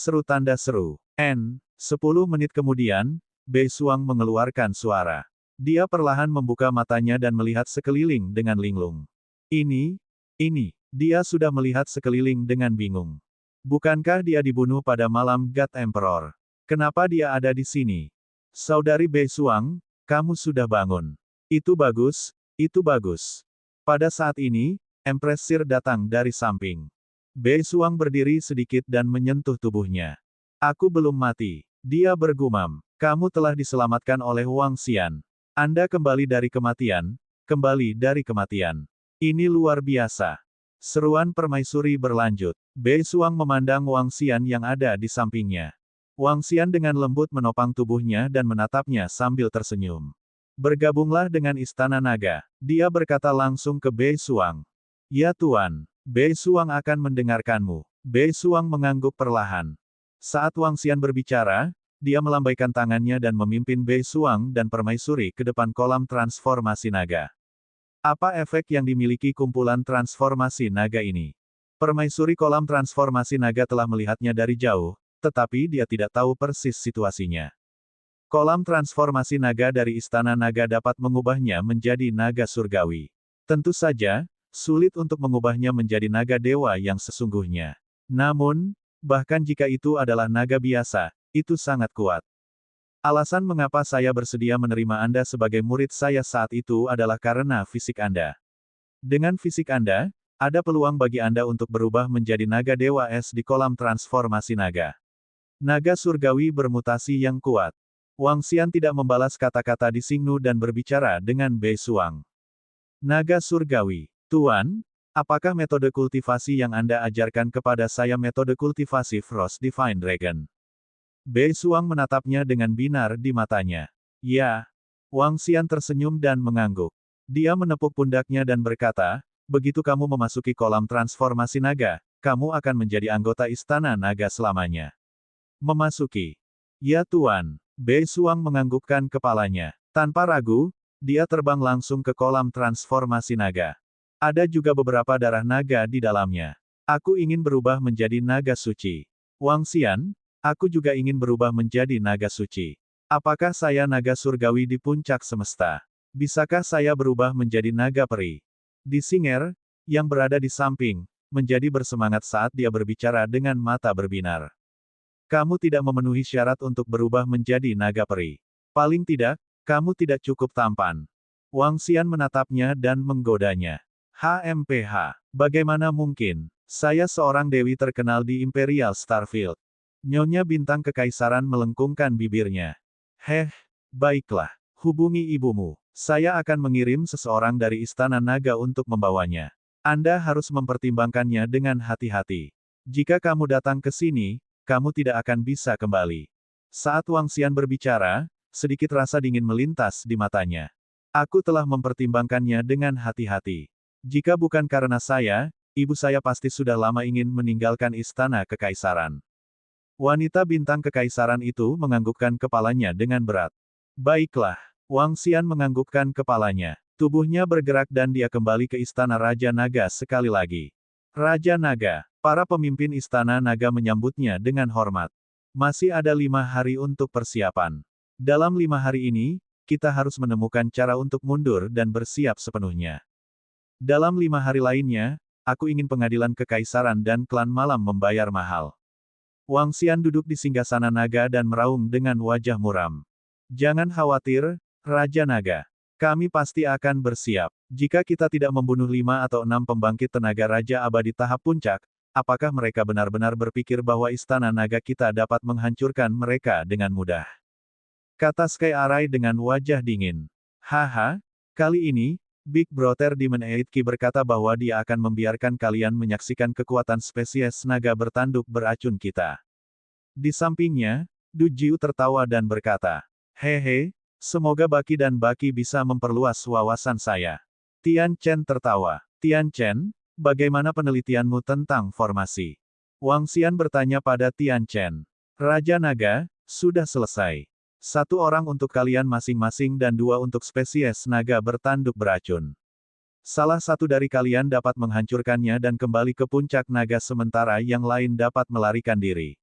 seru. 10 menit kemudian, Bei Suang mengeluarkan suara. Dia perlahan membuka matanya dan melihat sekeliling dengan linglung. Ini, dia sudah melihat sekeliling dengan bingung. Bukankah dia dibunuh pada malam God Emperor? Kenapa dia ada di sini? Saudari Bei Suang, kamu sudah bangun. Itu bagus, itu bagus. Pada saat ini, Empress Sir datang dari samping. Bei Suang berdiri sedikit dan menyentuh tubuhnya. Aku belum mati. Dia bergumam. Kamu telah diselamatkan oleh Wang Xian. Anda kembali dari kematian, Ini luar biasa. Seruan permaisuri berlanjut. Bei Suang memandang Wang Xian yang ada di sampingnya. Wang Xian dengan lembut menopang tubuhnya dan menatapnya sambil tersenyum. Bergabunglah dengan Istana Naga. Dia berkata langsung ke Bei Suang. Ya Tuan, Bei Suang akan mendengarkanmu. Bei Suang mengangguk perlahan. Saat Wang Xian berbicara, dia melambaikan tangannya dan memimpin Bei Suang dan permaisuri ke depan kolam transformasi naga. Apa efek yang dimiliki kumpulan transformasi naga ini? Permaisuri kolam transformasi naga telah melihatnya dari jauh, tetapi dia tidak tahu persis situasinya. Kolam transformasi naga dari Istana Naga dapat mengubahnya menjadi naga surgawi. Tentu saja, sulit untuk mengubahnya menjadi naga dewa yang sesungguhnya. Namun, bahkan jika itu adalah naga biasa, itu sangat kuat. Alasan mengapa saya bersedia menerima Anda sebagai murid saya saat itu adalah karena fisik Anda. Dengan fisik Anda, ada peluang bagi Anda untuk berubah menjadi naga dewa es di kolam transformasi naga. Naga surgawi bermutasi yang kuat. Wang Xian tidak membalas kata-kata di Xingnu dan berbicara dengan Bei Suang. Naga surgawi. Tuan, apakah metode kultivasi yang Anda ajarkan kepada saya metode kultivasi Frost Divine Dragon? Bei Suang menatapnya dengan binar di matanya. Ya. Wang Xian tersenyum dan mengangguk. Dia menepuk pundaknya dan berkata, begitu kamu memasuki kolam transformasi naga, kamu akan menjadi anggota Istana Naga selamanya. Memasuki. Ya Tuan. Bei Suang menganggukkan kepalanya. Tanpa ragu, dia terbang langsung ke kolam transformasi naga. Ada juga beberapa darah naga di dalamnya. Aku ingin berubah menjadi naga suci. Wang Xian, aku juga ingin berubah menjadi naga suci. Apakah saya naga surgawi di puncak semesta? Bisakah saya berubah menjadi naga peri? Di Singer, yang berada di samping, menjadi bersemangat saat dia berbicara dengan mata berbinar. Kamu tidak memenuhi syarat untuk berubah menjadi naga peri. Paling tidak, kamu tidak cukup tampan. Wang Xian menatapnya dan menggodanya. HMPH. Bagaimana mungkin? Saya seorang dewi terkenal di Imperial Starfield. Nyonya bintang kekaisaran melengkungkan bibirnya. Baiklah. Hubungi ibumu. Saya akan mengirim seseorang dari Istana Naga untuk membawanya. Anda harus mempertimbangkannya dengan hati-hati. Jika kamu datang ke sini, kamu tidak akan bisa kembali. Saat Wang Xian berbicara, sedikit rasa dingin melintas di matanya. Aku telah mempertimbangkannya dengan hati-hati. Jika bukan karena saya, ibu saya pasti sudah lama ingin meninggalkan istana kekaisaran. Wanita bintang kekaisaran itu menganggukkan kepalanya dengan berat. Baiklah. Wang Xian menganggukkan kepalanya. Tubuhnya bergerak dan dia kembali ke istana Raja Naga sekali lagi. Raja Naga. Para pemimpin Istana Naga menyambutnya dengan hormat. Masih ada 5 hari untuk persiapan. Dalam 5 hari ini, kita harus menemukan cara untuk mundur dan bersiap sepenuhnya. Dalam 5 hari lainnya, aku ingin pengadilan kekaisaran dan klan malam membayar mahal. Wang Xian duduk di singgasana naga dan meraung dengan wajah muram. Jangan khawatir, Raja Naga. Kami pasti akan bersiap. Jika kita tidak membunuh 5 atau 6 pembangkit tenaga Raja Abadi tahap puncak, apakah mereka benar-benar berpikir bahwa Istana Naga kita dapat menghancurkan mereka dengan mudah? Kata Sky Arai dengan wajah dingin. Haha, kali ini, Big Brother Demon Eidki berkata bahwa dia akan membiarkan kalian menyaksikan kekuatan spesies naga bertanduk beracun kita. Di sampingnya, Du Jiu tertawa dan berkata, hehe, semoga Baki dan Baki bisa memperluas wawasan saya. Tian Chen tertawa. Tian Chen, bagaimana penelitianmu tentang formasi? Wang Xian bertanya pada Tian Chen. Raja Naga, sudah selesai. 1 orang untuk kalian masing-masing dan 2 untuk spesies naga bertanduk beracun. Salah satu dari kalian dapat menghancurkannya dan kembali ke puncak naga sementara yang lain dapat melarikan diri.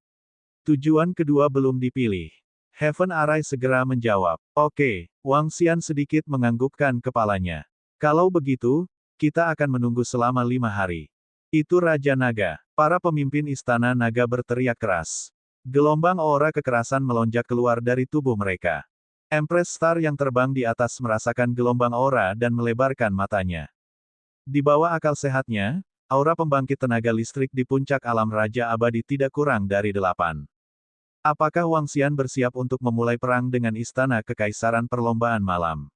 Tujuan kedua belum dipilih. Heaven Arai segera menjawab. Oke, Wang Xian sedikit menganggukkan kepalanya. Kalau begitu, kita akan menunggu selama 5 hari. Itu Raja Naga. Para pemimpin Istana Naga berteriak keras. Gelombang aura kekerasan melonjak keluar dari tubuh mereka. Empress Star yang terbang di atas merasakan gelombang aura dan melebarkan matanya. Di bawah akal sehatnya, aura pembangkit tenaga listrik di puncak alam Raja Abadi tidak kurang dari 8. Apakah Wang Xian bersiap untuk memulai perang dengan Istana Kekaisaran Perlombaan Malam?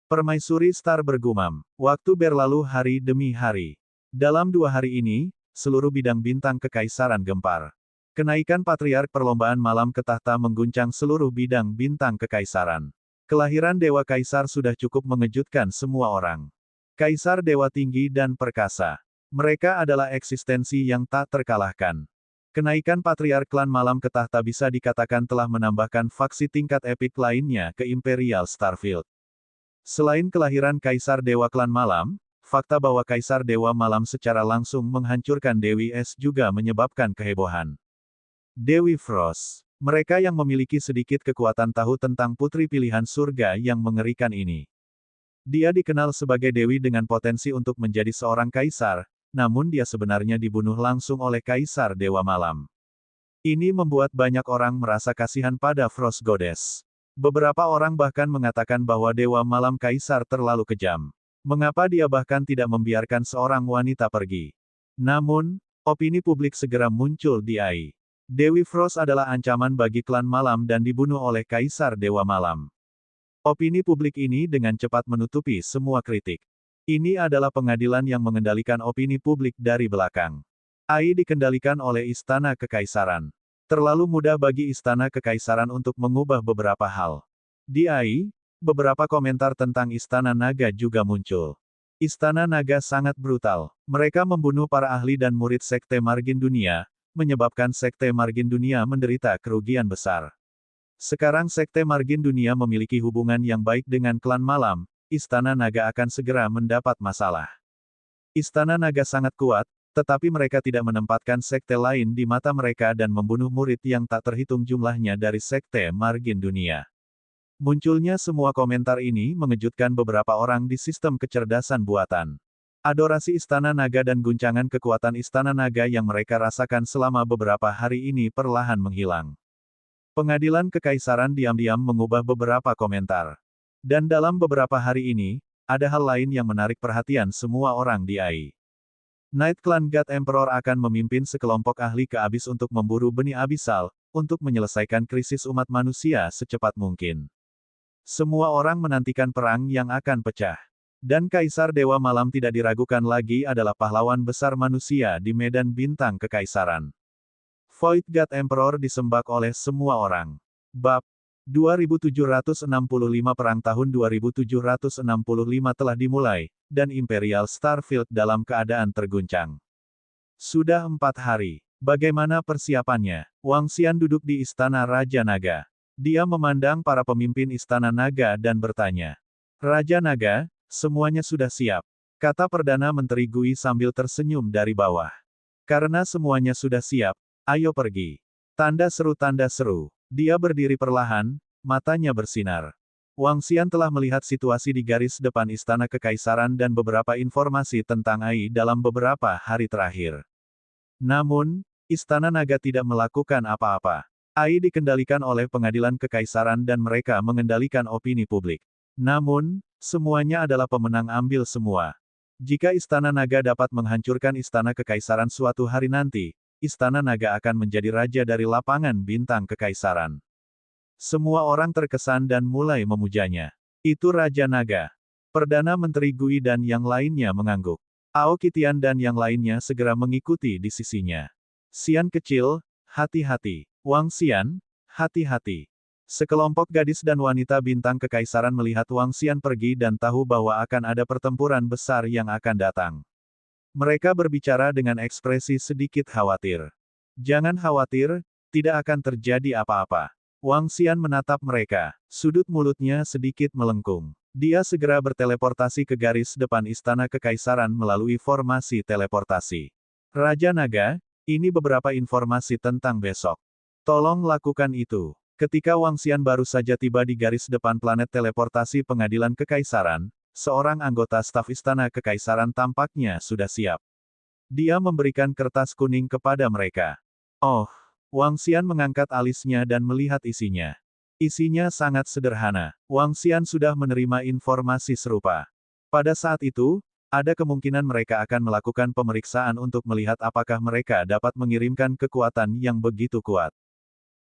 Permaisuri Star bergumam. Waktu berlalu hari demi hari. Dalam 2 hari ini, seluruh bidang bintang kekaisaran gempar. Kenaikan Patriark Perlombaan Malam ke tahta mengguncang seluruh bidang bintang kekaisaran. Kelahiran Dewa Kaisar sudah cukup mengejutkan semua orang. Kaisar Dewa Tinggi dan Perkasa. Mereka adalah eksistensi yang tak terkalahkan. Kenaikan Patriark Klan Malam ke tahta bisa dikatakan telah menambahkan faksi tingkat epik lainnya ke Imperial Starfield. Selain kelahiran Kaisar Dewa Klan Malam, fakta bahwa Kaisar Dewa Malam secara langsung menghancurkan Dewi Es juga menyebabkan kehebohan. Dewi Frost. Mereka yang memiliki sedikit kekuatan tahu tentang putri pilihan surga yang mengerikan ini. Dia dikenal sebagai dewi dengan potensi untuk menjadi seorang kaisar, namun dia sebenarnya dibunuh langsung oleh Kaisar Dewa Malam. Ini membuat banyak orang merasa kasihan pada Frost Goddess. Beberapa orang bahkan mengatakan bahwa Dewa Malam Kaisar terlalu kejam. Mengapa dia bahkan tidak membiarkan seorang wanita pergi? Namun, opini publik segera muncul di AI. Dewi Frost adalah ancaman bagi klan malam dan dibunuh oleh Kaisar Dewa Malam. Opini publik ini dengan cepat menutupi semua kritik. Ini adalah pengadilan yang mengendalikan opini publik dari belakang. AI dikendalikan oleh Istana Kekaisaran. Terlalu mudah bagi Istana Kekaisaran untuk mengubah beberapa hal. Di AI, beberapa komentar tentang Istana Naga juga muncul. Istana Naga sangat brutal. Mereka membunuh para ahli dan murid Sekte Margin Dunia, menyebabkan Sekte Margin Dunia menderita kerugian besar. Sekarang Sekte Margin Dunia memiliki hubungan yang baik dengan klan malam, Istana Naga akan segera mendapat masalah. Istana Naga sangat kuat, tetapi mereka tidak menempatkan sekte lain di mata mereka dan membunuh murid yang tak terhitung jumlahnya dari Sekte Margin Dunia. Munculnya semua komentar ini mengejutkan beberapa orang di sistem kecerdasan buatan. Adorasi Istana Naga dan guncangan kekuatan Istana Naga yang mereka rasakan selama beberapa hari ini perlahan menghilang. Pengadilan Kekaisaran diam-diam mengubah beberapa komentar. Dan dalam beberapa hari ini, ada hal lain yang menarik perhatian semua orang di AI. Night Clan God Emperor akan memimpin sekelompok ahli ke Abyss untuk memburu benih abisal, untuk menyelesaikan krisis umat manusia secepat mungkin. Semua orang menantikan perang yang akan pecah. Dan Kaisar Dewa Malam tidak diragukan lagi adalah pahlawan besar manusia di medan bintang kekaisaran. Void God Emperor disembah oleh semua orang. Bab 2765 Perang tahun 2765 telah dimulai, dan Imperial Starfield dalam keadaan terguncang. Sudah 4 hari. Bagaimana persiapannya? Wang Xian duduk di Istana Raja Naga. Dia memandang para pemimpin Istana Naga dan bertanya. Raja Naga, semuanya sudah siap, kata Perdana Menteri Gui sambil tersenyum dari bawah. Karena semuanya sudah siap, ayo pergi. Tanda seru. Dia berdiri perlahan, matanya bersinar. Wang Xian telah melihat situasi di garis depan Istana Kekaisaran dan beberapa informasi tentang AI dalam beberapa hari terakhir. Namun, Istana Naga tidak melakukan apa-apa. AI dikendalikan oleh Pengadilan Kekaisaran dan mereka mengendalikan opini publik. Namun, semuanya adalah pemenang ambil semua. Jika Istana Naga dapat menghancurkan Istana Kekaisaran suatu hari nanti, Istana Naga akan menjadi raja dari lapangan bintang kekaisaran. Semua orang terkesan dan mulai memujanya. Itu Raja Naga. Perdana Menteri Gui dan yang lainnya mengangguk. Aoki Tian dan yang lainnya segera mengikuti di sisinya. Xian kecil, hati-hati. Wang Xian, hati-hati. Sekelompok gadis dan wanita bintang kekaisaran melihat Wang Xian pergi dan tahu bahwa akan ada pertempuran besar yang akan datang. Mereka berbicara dengan ekspresi sedikit khawatir. Jangan khawatir, tidak akan terjadi apa-apa. Wang Xian menatap mereka. Sudut mulutnya sedikit melengkung. Dia segera berteleportasi ke garis depan Istana Kekaisaran melalui formasi teleportasi. Raja Naga, ini beberapa informasi tentang besok. Tolong lakukan itu. Ketika Wang Xian baru saja tiba di garis depan planet teleportasi Pengadilan Kekaisaran, seorang anggota staf Istana Kekaisaran tampaknya sudah siap. Dia memberikan kertas kuning kepada mereka. Oh, Wang Xian mengangkat alisnya dan melihat isinya. Isinya sangat sederhana. Wang Xian sudah menerima informasi serupa. Pada saat itu, ada kemungkinan mereka akan melakukan pemeriksaan untuk melihat apakah mereka dapat mengirimkan kekuatan yang begitu kuat.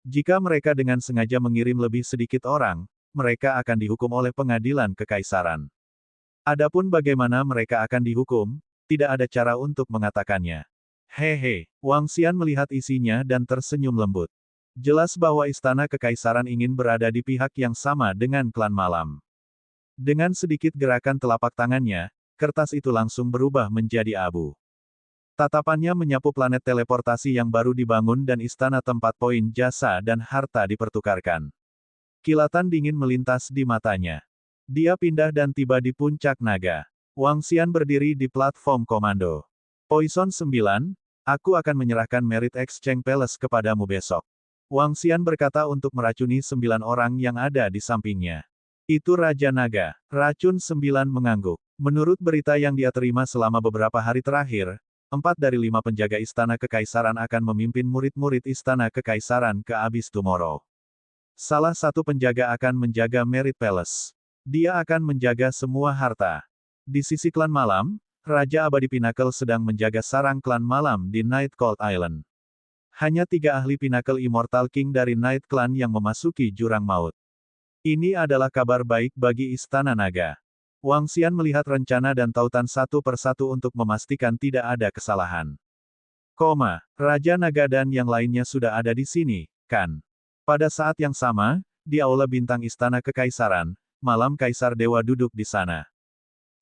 Jika mereka dengan sengaja mengirim lebih sedikit orang, mereka akan dihukum oleh Pengadilan Kekaisaran. Adapun bagaimana mereka akan dihukum, tidak ada cara untuk mengatakannya. Hehe, Wang Xian melihat isinya dan tersenyum lembut. Jelas bahwa Istana Kekaisaran ingin berada di pihak yang sama dengan klan malam. Dengan sedikit gerakan telapak tangannya, kertas itu langsung berubah menjadi abu. Tatapannya menyapu planet teleportasi yang baru dibangun dan istana tempat poin jasa dan harta dipertukarkan. Kilatan dingin melintas di matanya. Dia pindah dan tiba di puncak naga. Wang Xian berdiri di platform komando. Poison 9, aku akan menyerahkan Merit Exchange Palace kepadamu besok. Wang Xian berkata untuk meracuni 9 orang yang ada di sampingnya. Itu Raja Naga. Racun 9 mengangguk. Menurut berita yang dia terima selama beberapa hari terakhir, 4 dari 5 penjaga Istana Kekaisaran akan memimpin murid-murid Istana Kekaisaran ke Abyss Tomorrow. Salah satu penjaga akan menjaga Merit Palace. Dia akan menjaga semua harta. Di sisi klan malam, Raja Abadi Pinnacle sedang menjaga sarang klan malam di Night Cold Island. Hanya 3 ahli Pinnacle Immortal King dari Night Clan yang memasuki jurang maut. Ini adalah kabar baik bagi Istana Naga. Wang Xian melihat rencana dan tautan satu persatu untuk memastikan tidak ada kesalahan. Raja Naga dan yang lainnya sudah ada di sini, kan? Pada saat yang sama, di Aula Bintang Istana Kekaisaran, Malam Kaisar Dewa duduk di sana.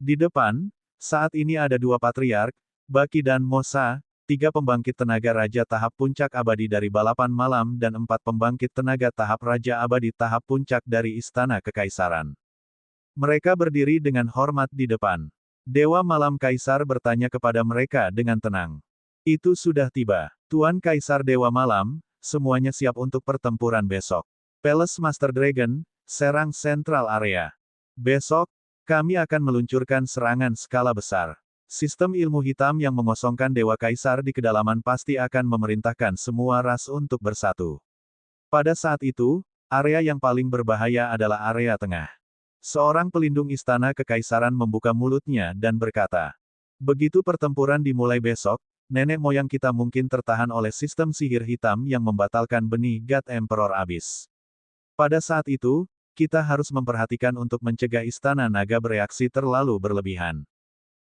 Di depan, saat ini ada 2 patriark, Baki dan Mosa, 3 pembangkit tenaga raja tahap puncak abadi dari balapan malam dan 4 pembangkit tenaga tahap raja abadi tahap puncak dari Istana Kekaisaran. Mereka berdiri dengan hormat di depan. Dewa Malam Kaisar bertanya kepada mereka dengan tenang. Itu sudah tiba. Tuan Kaisar Dewa Malam, semuanya siap untuk pertempuran besok. Palace Master Dragon, serang Central Area. Besok, kami akan meluncurkan serangan skala besar. Sistem ilmu hitam yang mengosongkan Dewa Kaisar di kedalaman pasti akan memerintahkan semua ras untuk bersatu. Pada saat itu, area yang paling berbahaya adalah area tengah. Seorang pelindung Istana Kekaisaran membuka mulutnya dan berkata, begitu pertempuran dimulai besok, nenek moyang kita mungkin tertahan oleh sistem sihir hitam yang membatalkan benih God Emperor Abyss. Pada saat itu, kita harus memperhatikan untuk mencegah Istana Naga bereaksi terlalu berlebihan.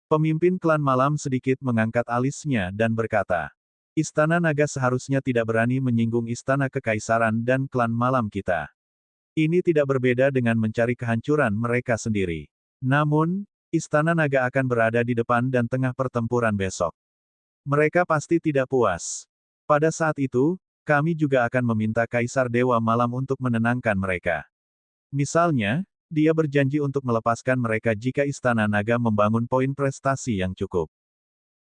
Pemimpin klan malam sedikit mengangkat alisnya dan berkata, Istana Naga seharusnya tidak berani menyinggung Istana Kekaisaran dan klan malam kita. Ini tidak berbeda dengan mencari kehancuran mereka sendiri. Namun, Istana Naga akan berada di depan dan tengah pertempuran besok. Mereka pasti tidak puas. Pada saat itu, kami juga akan meminta Kaisar Dewa Malam untuk menenangkan mereka. Misalnya, dia berjanji untuk melepaskan mereka jika Istana Naga membangun poin prestasi yang cukup.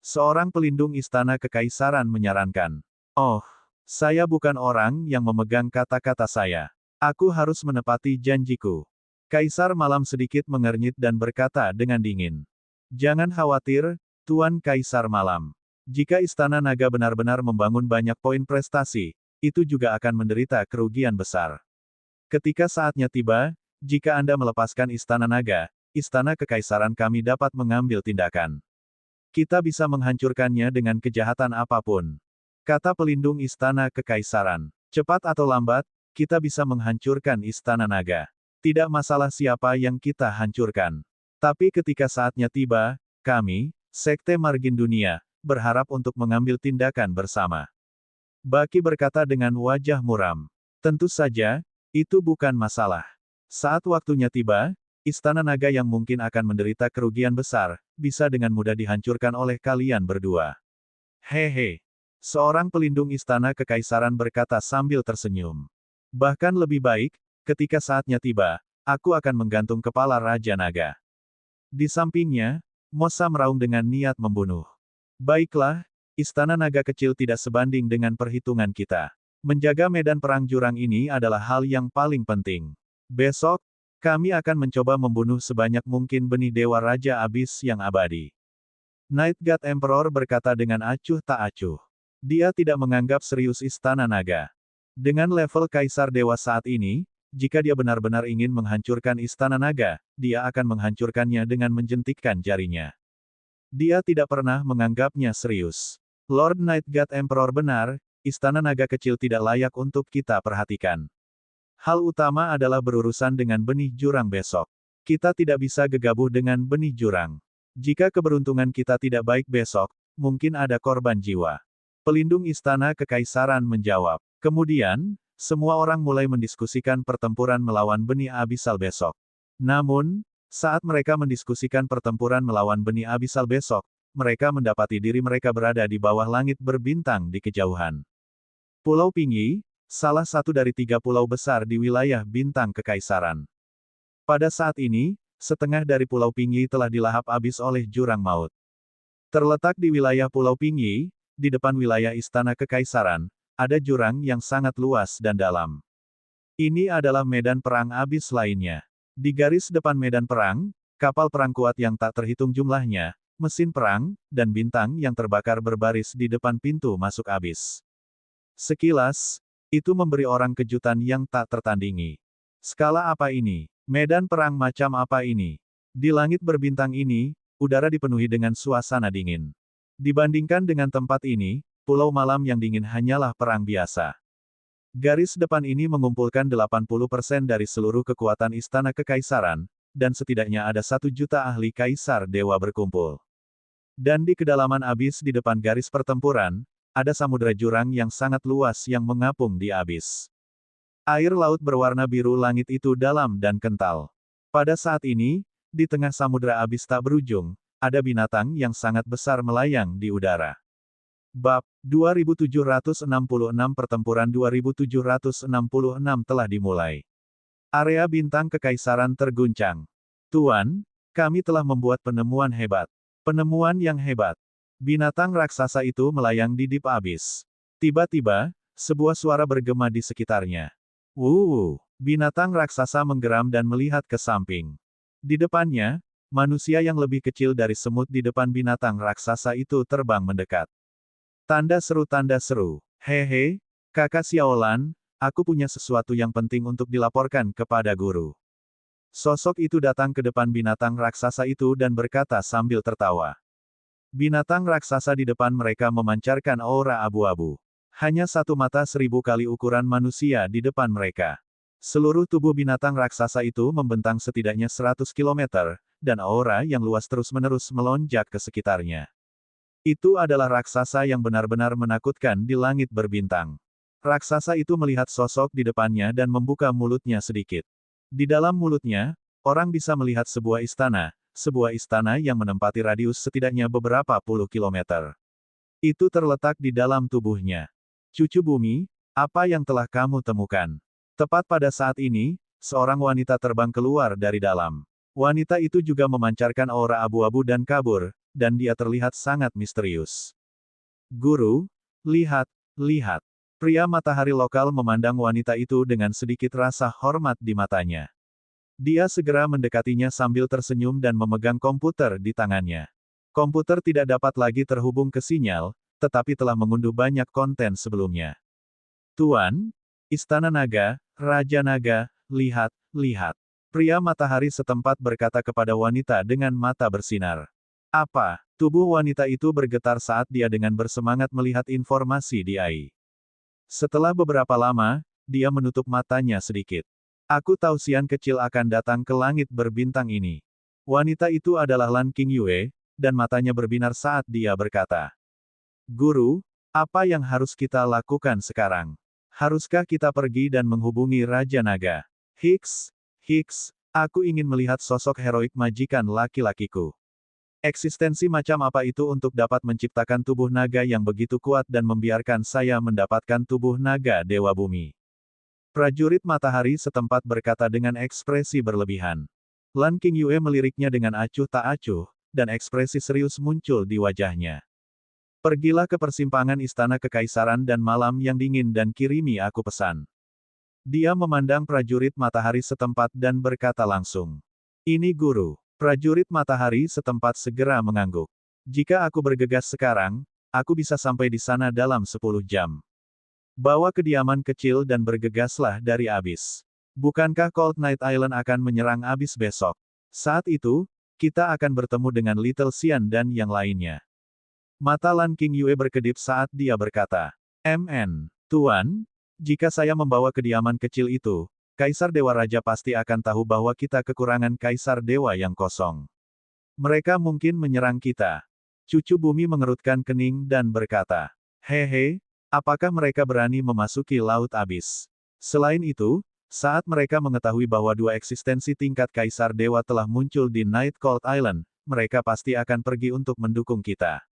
Seorang pelindung Istana Kekaisaran menyarankan. Oh, saya bukan orang yang memegang kata-kata saya. Aku harus menepati janjiku. Kaisar Malam sedikit mengernyit dan berkata dengan dingin. Jangan khawatir, Tuan Kaisar Malam. Jika Istana Naga benar-benar membangun banyak poin prestasi, itu juga akan menderita kerugian besar. Ketika saatnya tiba, jika Anda melepaskan Istana Naga, Istana Kekaisaran kami dapat mengambil tindakan. Kita bisa menghancurkannya dengan kejahatan apapun. Kata pelindung Istana Kekaisaran. Cepat atau lambat, kita bisa menghancurkan Istana Naga. Tidak masalah siapa yang kita hancurkan. Tapi ketika saatnya tiba, kami, Sekte Margin Dunia, berharap untuk mengambil tindakan bersama. Baki berkata dengan wajah muram. Tentu saja, itu bukan masalah. Saat waktunya tiba, Istana Naga yang mungkin akan menderita kerugian besar, bisa dengan mudah dihancurkan oleh kalian berdua. Hehe. Seorang pelindung Istana Kekaisaran berkata sambil tersenyum. Bahkan lebih baik, ketika saatnya tiba, aku akan menggantung kepala Raja Naga. Di sampingnya, Mosa meraung dengan niat membunuh. Baiklah, Istana Naga kecil tidak sebanding dengan perhitungan kita. Menjaga medan perang jurang ini adalah hal yang paling penting. Besok, kami akan mencoba membunuh sebanyak mungkin benih Dewa Raja Abyss yang abadi. Night God Emperor berkata dengan acuh tak acuh. Dia tidak menganggap serius Istana Naga. Dengan level Kaisar Dewa saat ini, jika dia benar-benar ingin menghancurkan Istana Naga, dia akan menghancurkannya dengan menjentikkan jarinya. Dia tidak pernah menganggapnya serius. Lord Night God Emperor benar, Istana Naga kecil tidak layak untuk kita perhatikan. Hal utama adalah berurusan dengan benih jurang besok. Kita tidak bisa gegabah dengan benih jurang. Jika keberuntungan kita tidak baik besok, mungkin ada korban jiwa. Pelindung Istana Kekaisaran menjawab. Kemudian, semua orang mulai mendiskusikan pertempuran melawan benih Abyssal besok. Namun, saat mereka mendiskusikan pertempuran melawan benih Abyssal besok, mereka mendapati diri mereka berada di bawah langit berbintang di kejauhan. Pulau Pingyi, salah satu dari 3 pulau besar di wilayah Bintang Kekaisaran. Pada saat ini, setengah dari Pulau Pingyi telah dilahap habis oleh jurang maut. Terletak di wilayah Pulau Pingyi, di depan wilayah Istana Kekaisaran, ada jurang yang sangat luas dan dalam. Ini adalah medan perang Abyss lainnya. Di garis depan medan perang, kapal perang kuat yang tak terhitung jumlahnya, mesin perang, dan bintang yang terbakar berbaris di depan pintu masuk Abyss. Sekilas, itu memberi orang kejutan yang tak tertandingi. Skala apa ini? Medan perang macam apa ini? Di langit berbintang ini, udara dipenuhi dengan suasana dingin. Dibandingkan dengan tempat ini, Pulau Malam yang Dingin hanyalah perang biasa. Garis depan ini mengumpulkan 80% dari seluruh kekuatan istana kekaisaran, dan setidaknya ada 1 juta ahli kaisar dewa berkumpul. Dan di kedalaman abis di depan garis pertempuran, ada samudera jurang yang sangat luas yang mengapung di abis. Air laut berwarna biru, langit itu dalam dan kental. Pada saat ini, di tengah samudera abis tak berujung, ada binatang yang sangat besar melayang di udara. Bab 2766 Pertempuran 2766 telah dimulai. Area bintang kekaisaran terguncang. Tuan, kami telah membuat penemuan hebat. Penemuan yang hebat. Binatang raksasa itu melayang di deep abyss. Tiba-tiba, sebuah suara bergema di sekitarnya. Binatang raksasa menggeram dan melihat ke samping. Di depannya, manusia yang lebih kecil dari semut di depan binatang raksasa itu terbang mendekat. Tanda seru. Hehe, kakak Xiaolan, aku punya sesuatu yang penting untuk dilaporkan kepada guru. Sosok itu datang ke depan binatang raksasa itu dan berkata sambil tertawa. Binatang raksasa di depan mereka memancarkan aura abu-abu. Hanya satu mata 1000 kali ukuran manusia di depan mereka. Seluruh tubuh binatang raksasa itu membentang setidaknya 100 km, dan aura yang luas terus-menerus melonjak ke sekitarnya. Itu adalah raksasa yang benar-benar menakutkan di langit berbintang. Raksasa itu melihat sosok di depannya dan membuka mulutnya sedikit. Di dalam mulutnya, orang bisa melihat sebuah istana yang menempati radius setidaknya beberapa puluh kilometer. Itu terletak di dalam tubuhnya. Cucu bumi, apa yang telah kamu temukan? Tepat pada saat ini, seorang wanita terbang keluar dari dalam. Wanita itu juga memancarkan aura abu-abu dan kabur, dan dia terlihat sangat misterius. Guru, lihat. Pria matahari lokal memandang wanita itu dengan sedikit rasa hormat di matanya. Dia segera mendekatinya sambil tersenyum dan memegang komputer di tangannya. Komputer tidak dapat lagi terhubung ke sinyal, tetapi telah mengunduh banyak konten sebelumnya. Tuan, Istana Naga, Raja Naga, lihat. Pria matahari setempat berkata kepada wanita dengan mata bersinar. Apa? Tubuh wanita itu bergetar saat dia dengan bersemangat melihat informasi di AI. Setelah beberapa lama, dia menutup matanya sedikit. Aku tahu Xian kecil akan datang ke langit berbintang ini. Wanita itu adalah Lan Qingyue, dan matanya berbinar saat dia berkata. Guru, apa yang harus kita lakukan sekarang? Haruskah kita pergi dan menghubungi Raja Naga? Hiks, aku ingin melihat sosok heroik majikan laki-lakiku. Eksistensi macam apa itu untuk dapat menciptakan tubuh naga yang begitu kuat dan membiarkan saya mendapatkan tubuh naga Dewa Bumi? Prajurit matahari setempat berkata dengan ekspresi berlebihan. Lan Qingyue meliriknya dengan acuh tak acuh, dan ekspresi serius muncul di wajahnya. Pergilah ke persimpangan istana kekaisaran dan malam yang dingin dan kirimi aku pesan. Dia memandang prajurit matahari setempat dan berkata langsung. Ini guru. Prajurit matahari setempat segera mengangguk. Jika aku bergegas sekarang, aku bisa sampai di sana dalam 10 jam. Bawa kediaman kecil dan bergegaslah dari abis. Bukankah Cold Night Island akan menyerang abis besok? Saat itu, kita akan bertemu dengan Little Xian dan yang lainnya. Mata Lan Qingyue berkedip saat dia berkata, Tuan, jika saya membawa kediaman kecil itu, Kaisar Dewa Raja pasti akan tahu bahwa kita kekurangan Kaisar Dewa yang kosong. Mereka mungkin menyerang kita. Cucu bumi mengerutkan kening dan berkata, Hehe, apakah mereka berani memasuki Laut Abis? Selain itu, saat mereka mengetahui bahwa dua eksistensi tingkat Kaisar Dewa telah muncul di Night Cold Island, mereka pasti akan pergi untuk mendukung kita.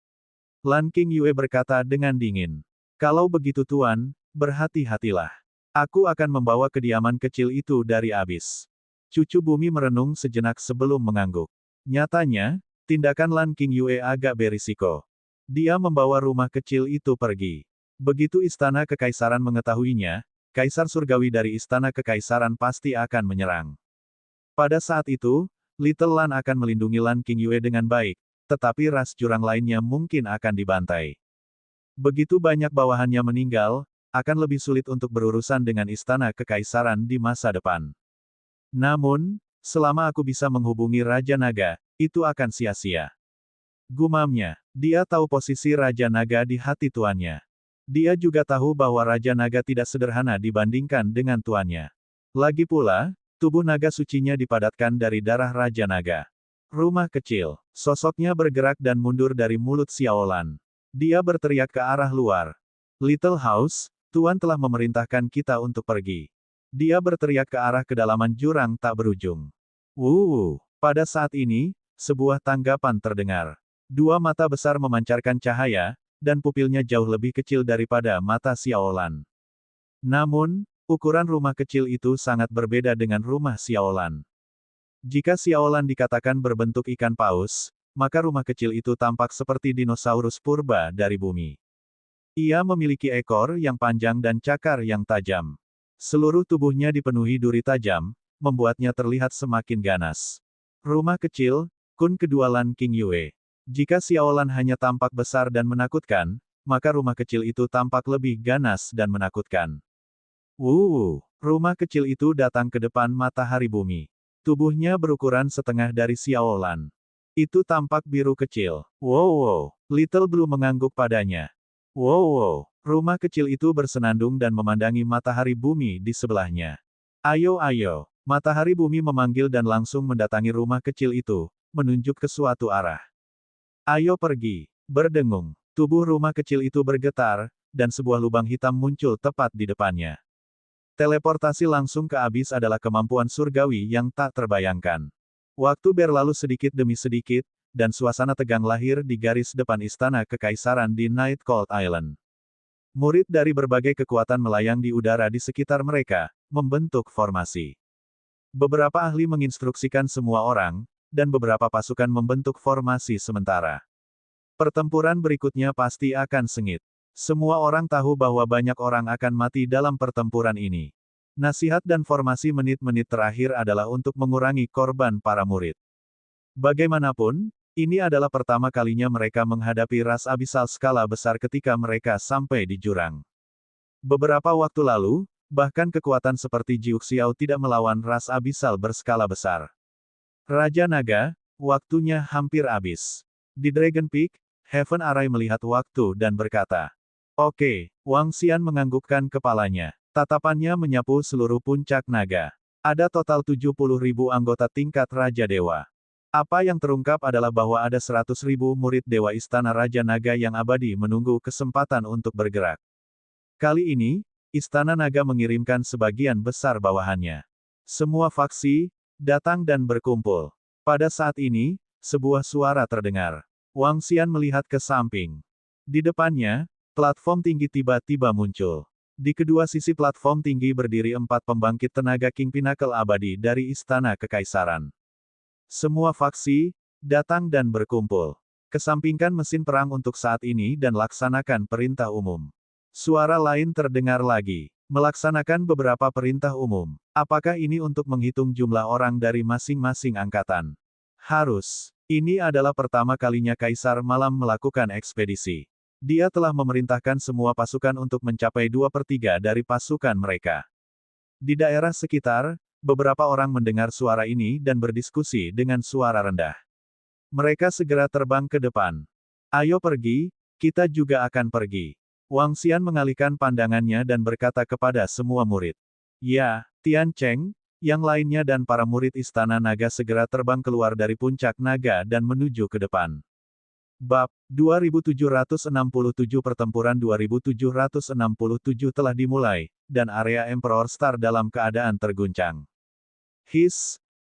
Lan Qingyue berkata dengan dingin. Kalau begitu Tuan, berhati-hatilah. Aku akan membawa kediaman kecil itu dari abis. Cucu bumi merenung sejenak sebelum mengangguk. Nyatanya, tindakan Lan Qingyue agak berisiko. Dia membawa rumah kecil itu pergi. Begitu istana kekaisaran mengetahuinya, Kaisar Surgawi dari istana kekaisaran pasti akan menyerang. Pada saat itu, Little Lan akan melindungi Lan Qingyue dengan baik, tetapi ras jurang lainnya mungkin akan dibantai. Begitu banyak bawahannya meninggal, akan lebih sulit untuk berurusan dengan istana kekaisaran di masa depan. Namun, selama aku bisa menghubungi Raja Naga, itu akan sia-sia. Gumamnya, dia tahu posisi Raja Naga di hati tuannya. Dia juga tahu bahwa Raja Naga tidak sederhana dibandingkan dengan tuannya. Lagi pula, tubuh naga sucinya dipadatkan dari darah Raja Naga. Rumah kecil, sosoknya bergerak dan mundur dari mulut Xiaolan. Dia berteriak ke arah luar. Little House, Tuan telah memerintahkan kita untuk pergi. Dia berteriak ke arah kedalaman jurang tak berujung. Pada saat ini, sebuah tanggapan terdengar. Dua mata besar memancarkan cahaya, dan pupilnya jauh lebih kecil daripada mata Xiaolan. Namun, ukuran rumah kecil itu sangat berbeda dengan rumah Xiaolan. Jika Xiaolan dikatakan berbentuk ikan paus, maka rumah kecil itu tampak seperti dinosaurus purba dari bumi. Ia memiliki ekor yang panjang dan cakar yang tajam. Seluruh tubuhnya dipenuhi duri tajam, membuatnya terlihat semakin ganas. Rumah kecil, Kun Kedualan King Yue. Jika Xiaolan hanya tampak besar dan menakutkan, maka rumah kecil itu tampak lebih ganas dan menakutkan. Rumah kecil itu datang ke depan matahari bumi. Tubuhnya berukuran setengah dari Xiaolan. Itu tampak biru kecil. Little Blue mengangguk padanya. Rumah kecil itu bersenandung dan memandangi matahari bumi di sebelahnya. Ayo, matahari bumi memanggil dan langsung mendatangi rumah kecil itu, menunjuk ke suatu arah. Ayo pergi, berdengung. Tubuh rumah kecil itu bergetar, dan sebuah lubang hitam muncul tepat di depannya. Teleportasi langsung ke abis adalah kemampuan surgawi yang tak terbayangkan. Waktu berlalu sedikit demi sedikit, dan suasana tegang lahir di garis depan istana kekaisaran di Night Cold Island. Murid dari berbagai kekuatan melayang di udara di sekitar mereka, membentuk formasi. Beberapa ahli menginstruksikan semua orang, dan beberapa pasukan membentuk formasi sementara. Pertempuran berikutnya pasti akan sengit. Semua orang tahu bahwa banyak orang akan mati dalam pertempuran ini. Nasihat dan formasi menit-menit terakhir adalah untuk mengurangi korban para murid. Bagaimanapun, ini adalah pertama kalinya mereka menghadapi ras abisal skala besar ketika mereka sampai di jurang. Beberapa waktu lalu, bahkan kekuatan seperti Jiuxiao tidak melawan ras abisal berskala besar. Raja Naga, waktunya hampir habis. Di Dragon Peak, Heaven Arai melihat waktu dan berkata, "Oke." Wang Xian menganggukkan kepalanya. Tatapannya menyapu seluruh puncak naga. Ada total 70.000 anggota tingkat Raja Dewa. Apa yang terungkap adalah bahwa ada 100.000 murid Dewa Istana Raja Naga yang abadi menunggu kesempatan untuk bergerak. Kali ini, Istana Naga mengirimkan sebagian besar bawahannya. Semua faksi datang dan berkumpul. Pada saat ini, sebuah suara terdengar. Wang Xian melihat ke samping. Di depannya, platform tinggi tiba-tiba muncul. Di kedua sisi platform tinggi berdiri 4 pembangkit tenaga King Pinnacle abadi dari Istana Kekaisaran. Semua faksi datang dan berkumpul. Kesampingkan mesin perang untuk saat ini dan laksanakan perintah umum. Suara lain terdengar lagi. Melaksanakan beberapa perintah umum. Apakah ini untuk menghitung jumlah orang dari masing-masing angkatan? Harus. Ini adalah pertama kalinya Kaisar Malam melakukan ekspedisi. Dia telah memerintahkan semua pasukan untuk mencapai 2/3 dari pasukan mereka. Di daerah sekitar, beberapa orang mendengar suara ini dan berdiskusi dengan suara rendah. Mereka segera terbang ke depan. Ayo pergi, kita juga akan pergi. Wang Xian mengalihkan pandangannya dan berkata kepada semua murid. Ya, Tian Cheng, yang lainnya dan para murid Istana Naga segera terbang keluar dari puncak naga dan menuju ke depan. Bab 2767 Pertempuran 2767 telah dimulai, dan area Emperor Star dalam keadaan terguncang.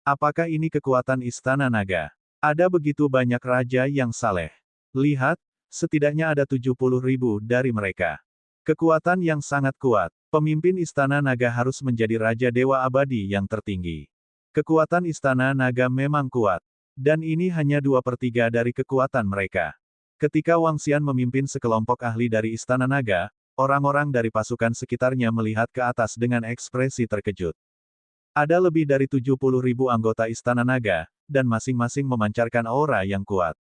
Apakah ini kekuatan Istana Naga? Ada begitu banyak raja yang saleh. Lihat, setidaknya ada 70.000 dari mereka. Kekuatan yang sangat kuat. Pemimpin Istana Naga harus menjadi Raja Dewa Abadi yang tertinggi. Kekuatan Istana Naga memang kuat. Dan ini hanya 2/3 dari kekuatan mereka. Ketika Wang Xian memimpin sekelompok ahli dari Istana Naga, orang-orang dari pasukan sekitarnya melihat ke atas dengan ekspresi terkejut. Ada lebih dari 70.000 anggota Istana Naga, dan masing-masing memancarkan aura yang kuat.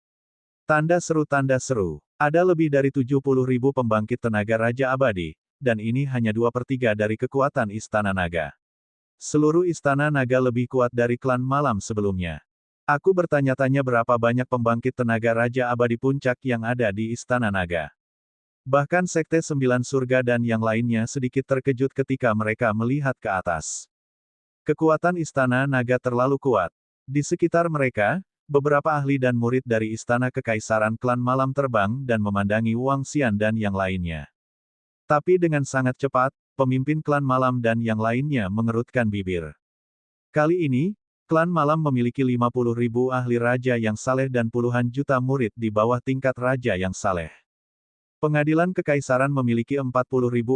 Tanda seru. Ada lebih dari 70.000 pembangkit tenaga Raja Abadi, dan ini hanya 2/3 dari kekuatan Istana Naga. Seluruh Istana Naga lebih kuat dari klan malam sebelumnya. Aku bertanya-tanya berapa banyak pembangkit tenaga Raja Abadi Puncak yang ada di Istana Naga. Bahkan Sekte Sembilan Surga dan yang lainnya sedikit terkejut ketika mereka melihat ke atas. Kekuatan Istana Naga terlalu kuat. Di sekitar mereka, beberapa ahli dan murid dari Istana Kekaisaran Klan Malam terbang dan memandangi Wang Xian dan yang lainnya. Tapi dengan sangat cepat, pemimpin Klan Malam dan yang lainnya mengerutkan bibir. Kali ini, Klan Malam memiliki 50.000 ahli raja yang saleh dan puluhan juta murid di bawah tingkat raja yang saleh. Pengadilan Kekaisaran memiliki 40.000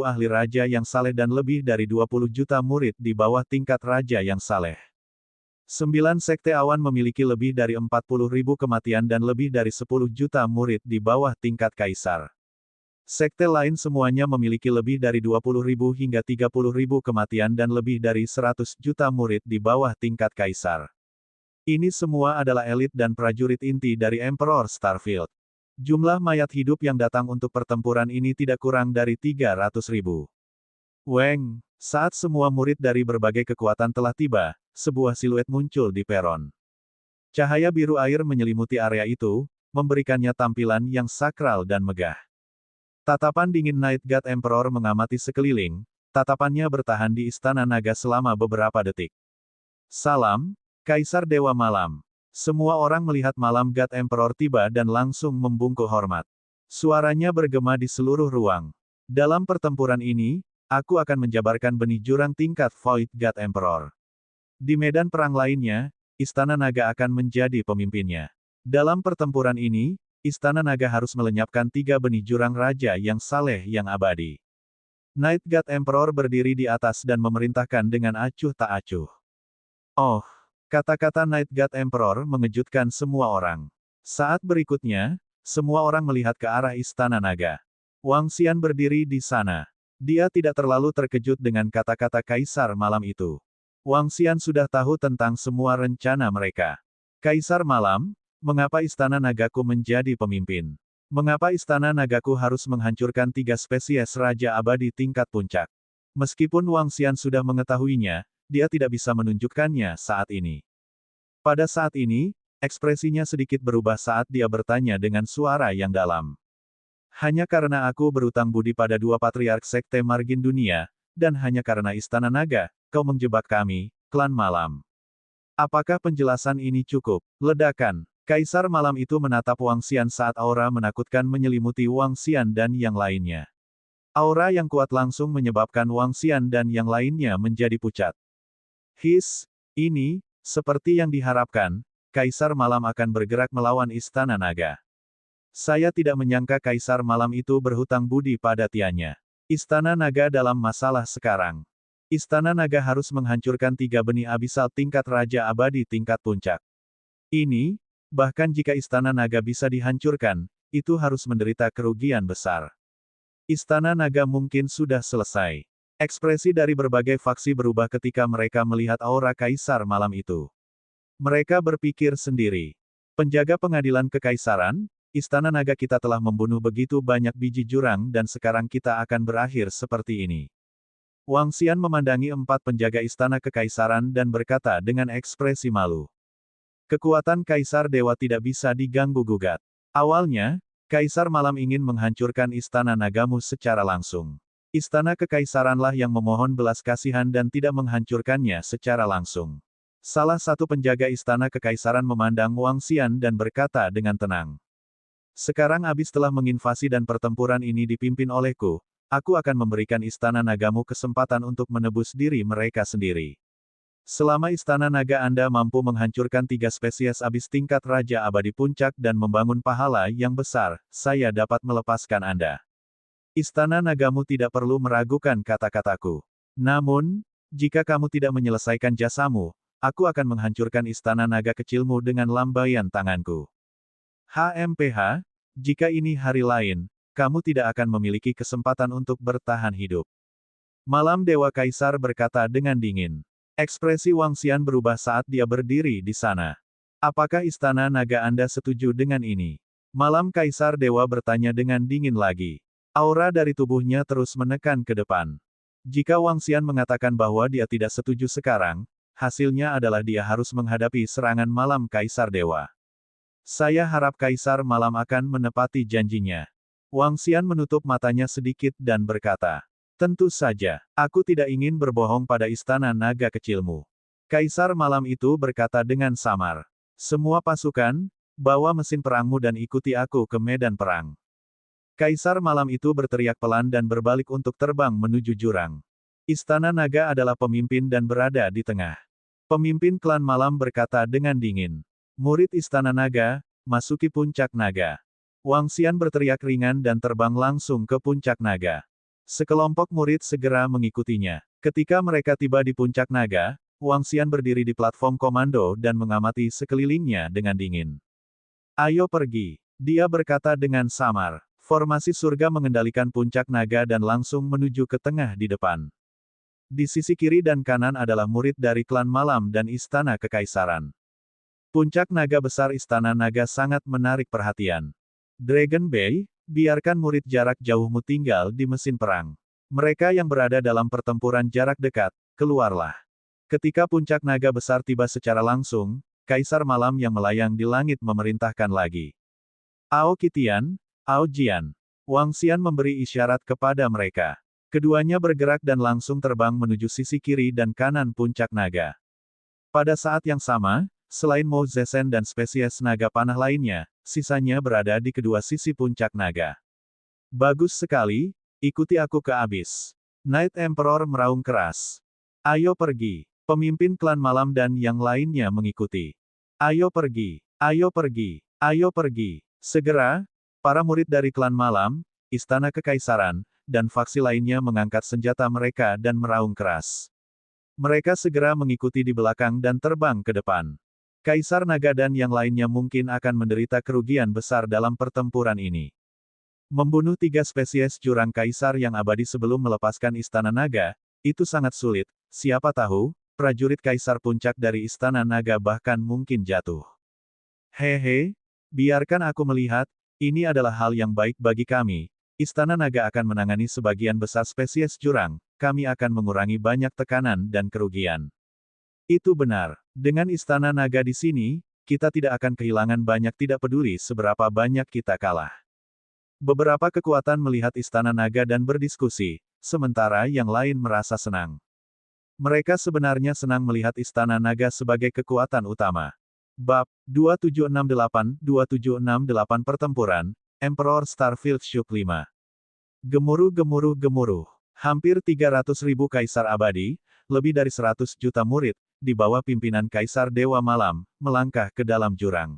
ahli raja yang saleh dan lebih dari 20 juta murid di bawah tingkat raja yang saleh. 9 Sekte Awan memiliki lebih dari 40.000 kematian dan lebih dari 10 juta murid di bawah tingkat kaisar. Sekte lain semuanya memiliki lebih dari 20.000 hingga 30.000 kematian dan lebih dari 100 juta murid di bawah tingkat kaisar. Ini semua adalah elit dan prajurit inti dari Emperor Starfield. Jumlah mayat hidup yang datang untuk pertempuran ini tidak kurang dari 300.000. Weng, saat semua murid dari berbagai kekuatan telah tiba, sebuah siluet muncul di peron. Cahaya biru air menyelimuti area itu, memberikannya tampilan yang sakral dan megah. Tatapan dingin Night God Emperor mengamati sekeliling, tatapannya bertahan di Istana Naga selama beberapa detik. Salam, Kaisar Dewa Malam. Semua orang melihat Malam God Emperor tiba dan langsung membungkuk hormat. Suaranya bergema di seluruh ruang. Dalam pertempuran ini, aku akan menjabarkan benih jurang tingkat Void God Emperor. Di medan perang lainnya, Istana Naga akan menjadi pemimpinnya. Dalam pertempuran ini, Istana Naga harus melenyapkan 3 benih jurang raja yang saleh yang abadi. Night God Emperor berdiri di atas dan memerintahkan dengan acuh tak acuh. Oh, kata-kata Night God Emperor mengejutkan semua orang. Saat berikutnya, semua orang melihat ke arah Istana Naga. Wang Xian berdiri di sana. Dia tidak terlalu terkejut dengan kata-kata Kaisar Malam itu. Wang Xian sudah tahu tentang semua rencana mereka. Kaisar Malam, mengapa Istana Nagaku menjadi pemimpin? Mengapa Istana Nagaku harus menghancurkan 3 spesies Raja Abadi tingkat puncak? Meskipun Wang Xian sudah mengetahuinya, dia tidak bisa menunjukkannya saat ini. Pada saat ini, ekspresinya sedikit berubah saat dia bertanya dengan suara yang dalam. Hanya karena aku berutang budi pada 2 patriark Sekte Margin Dunia, dan hanya karena Istana Naga, kau menjebak kami, Klan Malam. Apakah penjelasan ini cukup? Ledakan. Kaisar Malam itu menatap Wang Xian saat aura menakutkan menyelimuti Wang Xian dan yang lainnya. Aura yang kuat langsung menyebabkan Wang Xian dan yang lainnya menjadi pucat. Ini, seperti yang diharapkan, Kaisar Malam akan bergerak melawan Istana Naga. Saya tidak menyangka Kaisar Malam itu berhutang budi pada tiannya. Istana Naga dalam masalah sekarang. Istana Naga harus menghancurkan 3 benih abisal tingkat Raja Abadi tingkat puncak. Ini, bahkan jika Istana Naga bisa dihancurkan, itu harus menderita kerugian besar. Istana Naga mungkin sudah selesai. Ekspresi dari berbagai faksi berubah ketika mereka melihat aura Kaisar Malam itu. Mereka berpikir sendiri. Penjaga pengadilan kekaisaran, Istana Naga kita telah membunuh begitu banyak biji jurang dan sekarang kita akan berakhir seperti ini. Wang Xian memandangi 4 penjaga Istana Kekaisaran dan berkata dengan ekspresi malu. Kekuatan Kaisar Dewa tidak bisa diganggu-gugat. Awalnya, Kaisar Malam ingin menghancurkan Istana Nagamu secara langsung. Istana Kekaisaranlah yang memohon belas kasihan dan tidak menghancurkannya secara langsung. Salah satu penjaga Istana Kekaisaran memandang Wang Xian dan berkata dengan tenang. Sekarang abis telah menginvasi dan pertempuran ini dipimpin olehku, aku akan memberikan Istana Nagamu kesempatan untuk menebus diri mereka sendiri. Selama Istana Naga Anda mampu menghancurkan 3 spesies abis tingkat Raja Abadi Puncak dan membangun pahala yang besar, saya dapat melepaskan Anda. Istana Nagamu tidak perlu meragukan kata-kataku. Namun, jika kamu tidak menyelesaikan jasamu, aku akan menghancurkan Istana Naga kecilmu dengan lambaian tanganku. HMPH, jika ini hari lain, kamu tidak akan memiliki kesempatan untuk bertahan hidup. Malam Dewa Kaisar berkata dengan dingin. Ekspresi Wang Xian berubah saat dia berdiri di sana. Apakah Istana Naga Anda setuju dengan ini? Malam Kaisar Dewa bertanya dengan dingin lagi. Aura dari tubuhnya terus menekan ke depan. Jika Wang Xian mengatakan bahwa dia tidak setuju sekarang, hasilnya adalah dia harus menghadapi serangan malam Kaisar Dewa. Saya harap Kaisar Malam akan menepati janjinya. Wang Xian menutup matanya sedikit dan berkata, tentu saja, aku tidak ingin berbohong pada istana naga kecilmu. Kaisar Malam itu berkata dengan samar. Semua pasukan, bawa mesin perangmu dan ikuti aku ke medan perang. Kaisar Malam itu berteriak pelan dan berbalik untuk terbang menuju jurang. Istana Naga adalah pemimpin dan berada di tengah. Pemimpin klan Malam berkata dengan dingin. Murid Istana Naga, masuki puncak naga. Wang Xian berteriak ringan dan terbang langsung ke puncak naga. Sekelompok murid segera mengikutinya. Ketika mereka tiba di puncak naga, Wang Xian berdiri di platform komando dan mengamati sekelilingnya dengan dingin. Ayo pergi, dia berkata dengan samar. Formasi surga mengendalikan puncak naga dan langsung menuju ke tengah di depan. Di sisi kiri dan kanan adalah murid dari klan malam dan istana kekaisaran. Puncak naga besar istana naga sangat menarik perhatian. Dragon Bay, biarkan murid jarak jauhmu tinggal di mesin perang. Mereka yang berada dalam pertempuran jarak dekat, keluarlah. Ketika puncak naga besar tiba secara langsung, Kaisar Malam yang melayang di langit memerintahkan lagi. Ao Qitian, Ao Jian. Wang Xian memberi isyarat kepada mereka. Keduanya bergerak dan langsung terbang menuju sisi kiri dan kanan puncak naga. Pada saat yang sama, selain Mo Zesen dan spesies naga panah lainnya, sisanya berada di kedua sisi puncak naga. Bagus sekali, ikuti aku ke abis. Night Emperor meraung keras. Ayo pergi. Pemimpin klan malam dan yang lainnya mengikuti. Ayo pergi, ayo pergi, ayo pergi. Segera, para murid dari klan malam, istana kekaisaran, dan faksi lainnya mengangkat senjata mereka dan meraung keras. Mereka segera mengikuti di belakang dan terbang ke depan. Kaisar Naga dan yang lainnya mungkin akan menderita kerugian besar dalam pertempuran ini. Membunuh 3 spesies jurang kaisar yang abadi sebelum melepaskan istana naga, itu sangat sulit, siapa tahu, prajurit kaisar puncak dari istana naga bahkan mungkin jatuh. Hehe, biarkan aku melihat, ini adalah hal yang baik bagi kami. Istana naga akan menangani sebagian besar spesies jurang, kami akan mengurangi banyak tekanan dan kerugian. Itu benar, dengan istana naga di sini, kita tidak akan kehilangan banyak tidak peduli seberapa banyak kita kalah. Beberapa kekuatan melihat istana naga dan berdiskusi, sementara yang lain merasa senang. Mereka sebenarnya senang melihat Istana Naga sebagai kekuatan utama. Bab 2768-2768 Pertempuran, Emperor Starfield Shook 5. Gemuruh-gemuruh-gemuruh. Hampir 300.000 kaisar abadi, lebih dari 100 juta murid, di bawah pimpinan Kaisar Dewa Malam, melangkah ke dalam jurang.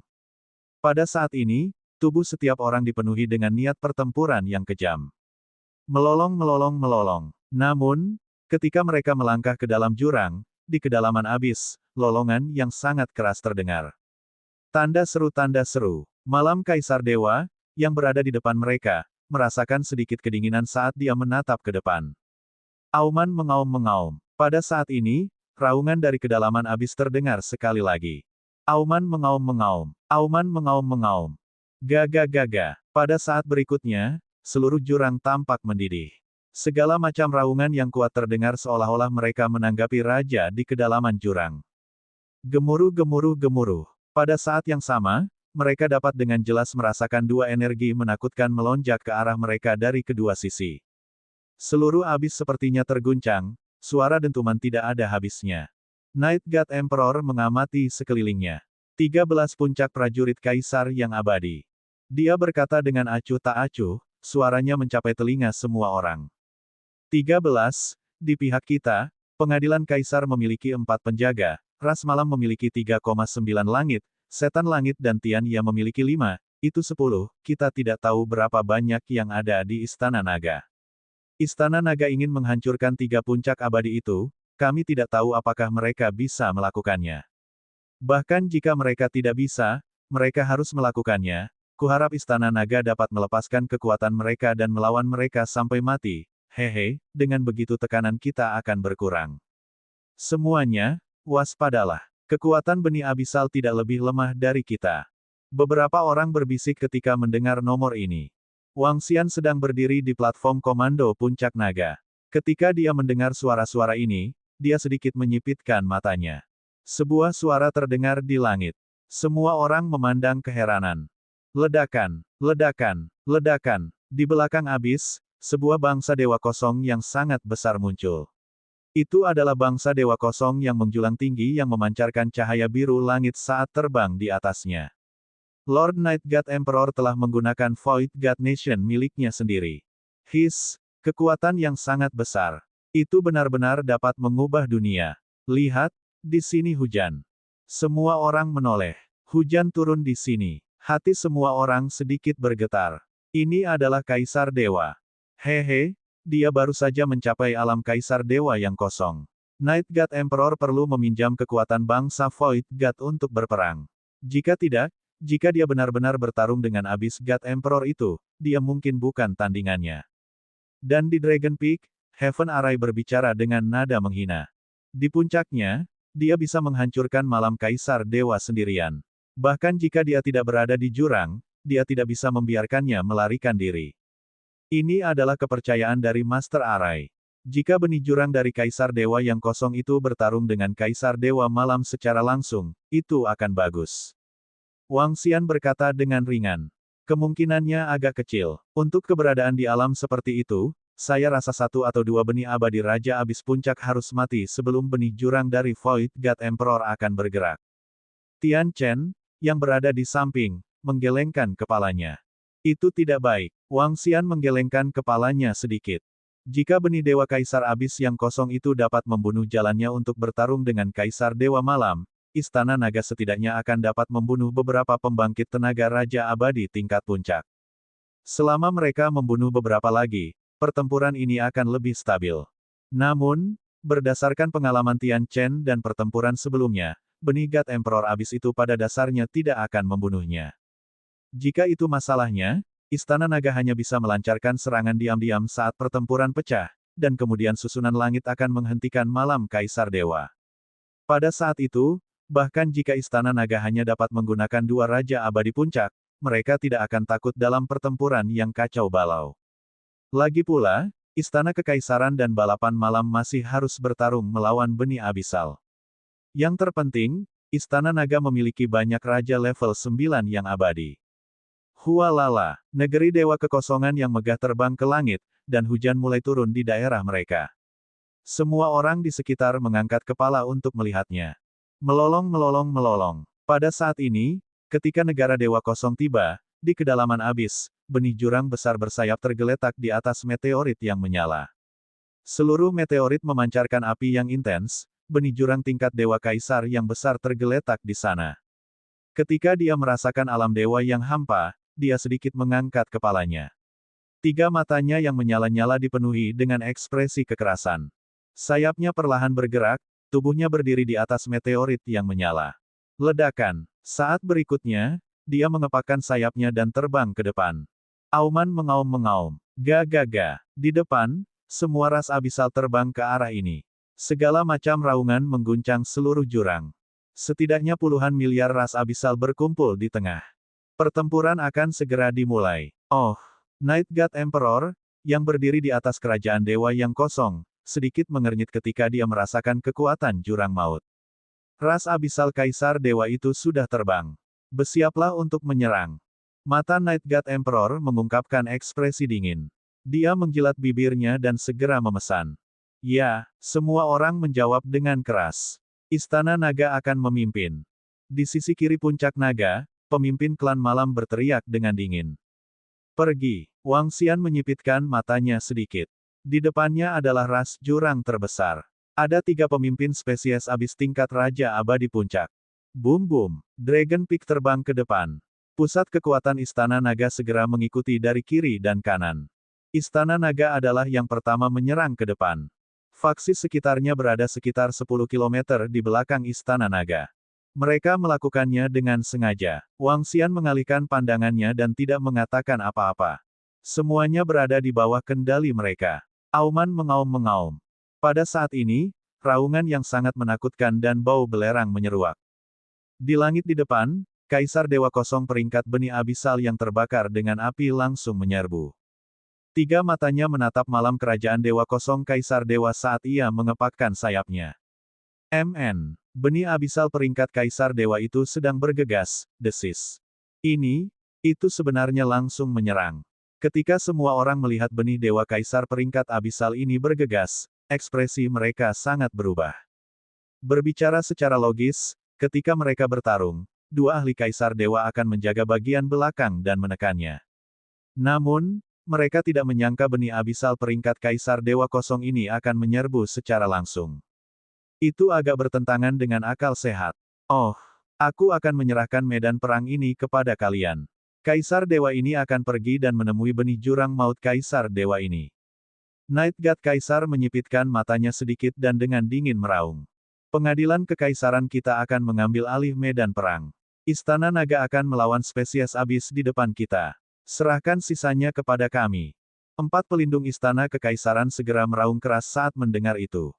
Pada saat ini, tubuh setiap orang dipenuhi dengan niat pertempuran yang kejam. Melolong-melolong-melolong. Namun, ketika mereka melangkah ke dalam jurang, di kedalaman abis, lolongan yang sangat keras terdengar. Tanda seru. Malam Kaisar Dewa, yang berada di depan mereka, merasakan sedikit kedinginan saat dia menatap ke depan. Auman mengaum-mengaum. Pada saat ini, raungan dari kedalaman abis terdengar sekali lagi. Auman mengaum-mengaum. Auman mengaum-mengaum. Gaga-gaga. Pada saat berikutnya, seluruh jurang tampak mendidih. Segala macam raungan yang kuat terdengar seolah-olah mereka menanggapi raja di kedalaman jurang. Gemuruh-gemuruh-gemuruh. Pada saat yang sama, mereka dapat dengan jelas merasakan 2 energi menakutkan melonjak ke arah mereka dari kedua sisi. Seluruh abis sepertinya terguncang, suara dentuman tidak ada habisnya. Night God Emperor mengamati sekelilingnya. 13 puncak prajurit kaisar yang abadi. Dia berkata dengan acuh tak acuh, suaranya mencapai telinga semua orang. 13, di pihak kita, pengadilan kaisar memiliki 4 penjaga, ras malam memiliki 3,9 langit, setan langit dan Tian Ye memiliki 5, itu 10, kita tidak tahu berapa banyak yang ada di Istana Naga. Istana Naga ingin menghancurkan 3 puncak abadi itu, kami tidak tahu apakah mereka bisa melakukannya. Bahkan jika mereka tidak bisa, mereka harus melakukannya, kuharap Istana Naga dapat melepaskan kekuatan mereka dan melawan mereka sampai mati. Hehe, dengan begitu tekanan kita akan berkurang. Semuanya, waspadalah. Kekuatan benih abisal tidak lebih lemah dari kita. Beberapa orang berbisik ketika mendengar nomor ini. Wang Xian sedang berdiri di platform komando puncak naga. Ketika dia mendengar suara-suara ini, dia sedikit menyipitkan matanya. Sebuah suara terdengar di langit. Semua orang memandang keheranan. Ledakan, ledakan, ledakan. Di belakang abis, sebuah bangsa dewa kosong yang sangat besar muncul. Itu adalah bangsa dewa kosong yang menjulang tinggi yang memancarkan cahaya biru langit saat terbang di atasnya. Lord Night God Emperor telah menggunakan Void God Nation miliknya sendiri. Kekuatan yang sangat besar. Itu benar-benar dapat mengubah dunia. Lihat, di sini hujan. Semua orang menoleh. Hujan turun di sini. Hati semua orang sedikit bergetar. Ini adalah Kaisar Dewa. Hehe, dia baru saja mencapai alam Kaisar Dewa yang kosong. Night God Emperor perlu meminjam kekuatan bangsa Void God untuk berperang. Jika tidak, jika dia benar-benar bertarung dengan Abyss God Emperor itu, dia mungkin bukan tandingannya. Dan di Dragon Peak, Heaven Array berbicara dengan nada menghina. Di puncaknya, dia bisa menghancurkan malam Kaisar Dewa sendirian. Bahkan jika dia tidak berada di jurang, dia tidak bisa membiarkannya melarikan diri. Ini adalah kepercayaan dari Master Array. Jika benih jurang dari Kaisar Dewa yang kosong itu bertarung dengan Kaisar Dewa Malam secara langsung, itu akan bagus. Wang Xian berkata dengan ringan. Kemungkinannya agak kecil. Untuk keberadaan di alam seperti itu, saya rasa 1 atau 2 benih abadi Raja Abis Puncak harus mati sebelum benih jurang dari Void God Emperor akan bergerak. Tian Chen, yang berada di samping, menggelengkan kepalanya. Itu tidak baik. Wang Xian menggelengkan kepalanya sedikit. Jika benih Dewa Kaisar Abis yang kosong itu dapat membunuh jalannya untuk bertarung dengan Kaisar Dewa Malam, Istana Naga setidaknya akan dapat membunuh beberapa pembangkit tenaga Raja Abadi tingkat puncak. Selama mereka membunuh beberapa lagi, pertempuran ini akan lebih stabil. Namun, berdasarkan pengalaman Tian Chen dan pertempuran sebelumnya, benih God Emperor Abyss itu pada dasarnya tidak akan membunuhnya. Jika itu masalahnya, Istana Naga hanya bisa melancarkan serangan diam-diam saat pertempuran pecah, dan kemudian susunan langit akan menghentikan malam Kaisar Dewa. Pada saat itu, bahkan jika Istana Naga hanya dapat menggunakan 2 Raja Abadi Puncak, mereka tidak akan takut dalam pertempuran yang kacau balau. Lagi pula, Istana Kekaisaran dan Balapan Malam masih harus bertarung melawan benih abisal. Yang terpenting, Istana Naga memiliki banyak raja level 9 yang abadi. Hualala, negeri dewa kekosongan yang megah terbang ke langit, dan hujan mulai turun di daerah mereka. Semua orang di sekitar mengangkat kepala untuk melihatnya. Melolong melolong melolong. Pada saat ini, ketika negara dewa kosong tiba, di kedalaman abis, benih jurang besar bersayap tergeletak di atas meteorit yang menyala. Seluruh meteorit memancarkan api yang intens, benih jurang tingkat Dewa Kaisar yang besar tergeletak di sana. Ketika dia merasakan alam dewa yang hampa, dia sedikit mengangkat kepalanya. 3 matanya yang menyala-nyala dipenuhi dengan ekspresi kekerasan. Sayapnya perlahan bergerak, tubuhnya berdiri di atas meteorit yang menyala. Ledakan. Saat berikutnya, dia mengepakkan sayapnya dan terbang ke depan. Auman mengaum-mengaum. Ga. Di depan, semua ras abisal terbang ke arah ini. Segala macam raungan mengguncang seluruh jurang. Setidaknya puluhan miliar ras abisal berkumpul di tengah. Pertempuran akan segera dimulai. Oh, Night God Emperor, yang berdiri di atas kerajaan dewa yang kosong, sedikit mengernyit ketika dia merasakan kekuatan jurang maut. Ras abisal Kaisar Dewa itu sudah terbang. Bersiaplah untuk menyerang. Mata Night God Emperor mengungkapkan ekspresi dingin. Dia menjilat bibirnya dan segera memesan. Ya, semua orang menjawab dengan keras. Istana Naga akan memimpin. Di sisi kiri puncak naga, pemimpin klan malam berteriak dengan dingin. Pergi. Wang Xian menyipitkan matanya sedikit. Di depannya adalah ras jurang terbesar. Ada 3 pemimpin spesies abis tingkat Raja Abadi Puncak. Boom. Dragon Peak terbang ke depan. Pusat kekuatan Istana Naga segera mengikuti dari kiri dan kanan. Istana Naga adalah yang pertama menyerang ke depan. Faksi sekitarnya berada sekitar 10 km di belakang Istana Naga. Mereka melakukannya dengan sengaja. Wang Xian mengalihkan pandangannya dan tidak mengatakan apa-apa. Semuanya berada di bawah kendali mereka. Auman mengaum-mengaum. Pada saat ini, raungan yang sangat menakutkan dan bau belerang menyeruak. Di langit di depan, Kaisar Dewa Kosong peringkat benih abisal yang terbakar dengan api langsung menyerbu. 3 matanya menatap malam kerajaan Dewa Kosong Kaisar Dewa saat ia mengepakkan sayapnya. Benih abisal peringkat Kaisar Dewa itu sedang bergegas, desis. Itu sebenarnya langsung menyerang. Ketika semua orang melihat benih Dewa Kaisar peringkat abisal ini bergegas, ekspresi mereka sangat berubah. Berbicara secara logis, ketika mereka bertarung, dua ahli Kaisar Dewa akan menjaga bagian belakang dan menekannya. Namun, mereka tidak menyangka benih abisal peringkat Kaisar Dewa kosong ini akan menyerbu secara langsung. Itu agak bertentangan dengan akal sehat. Oh, aku akan menyerahkan medan perang ini kepada kalian. Kaisar Dewa ini akan pergi dan menemui benih jurang maut Kaisar Dewa ini. Night God Kaisar menyipitkan matanya sedikit dan dengan dingin meraung. Pengadilan kekaisaran kita akan mengambil alih medan perang. Istana Naga akan melawan spesies abis di depan kita. Serahkan sisanya kepada kami. 4 pelindung istana kekaisaran segera meraung keras saat mendengar itu.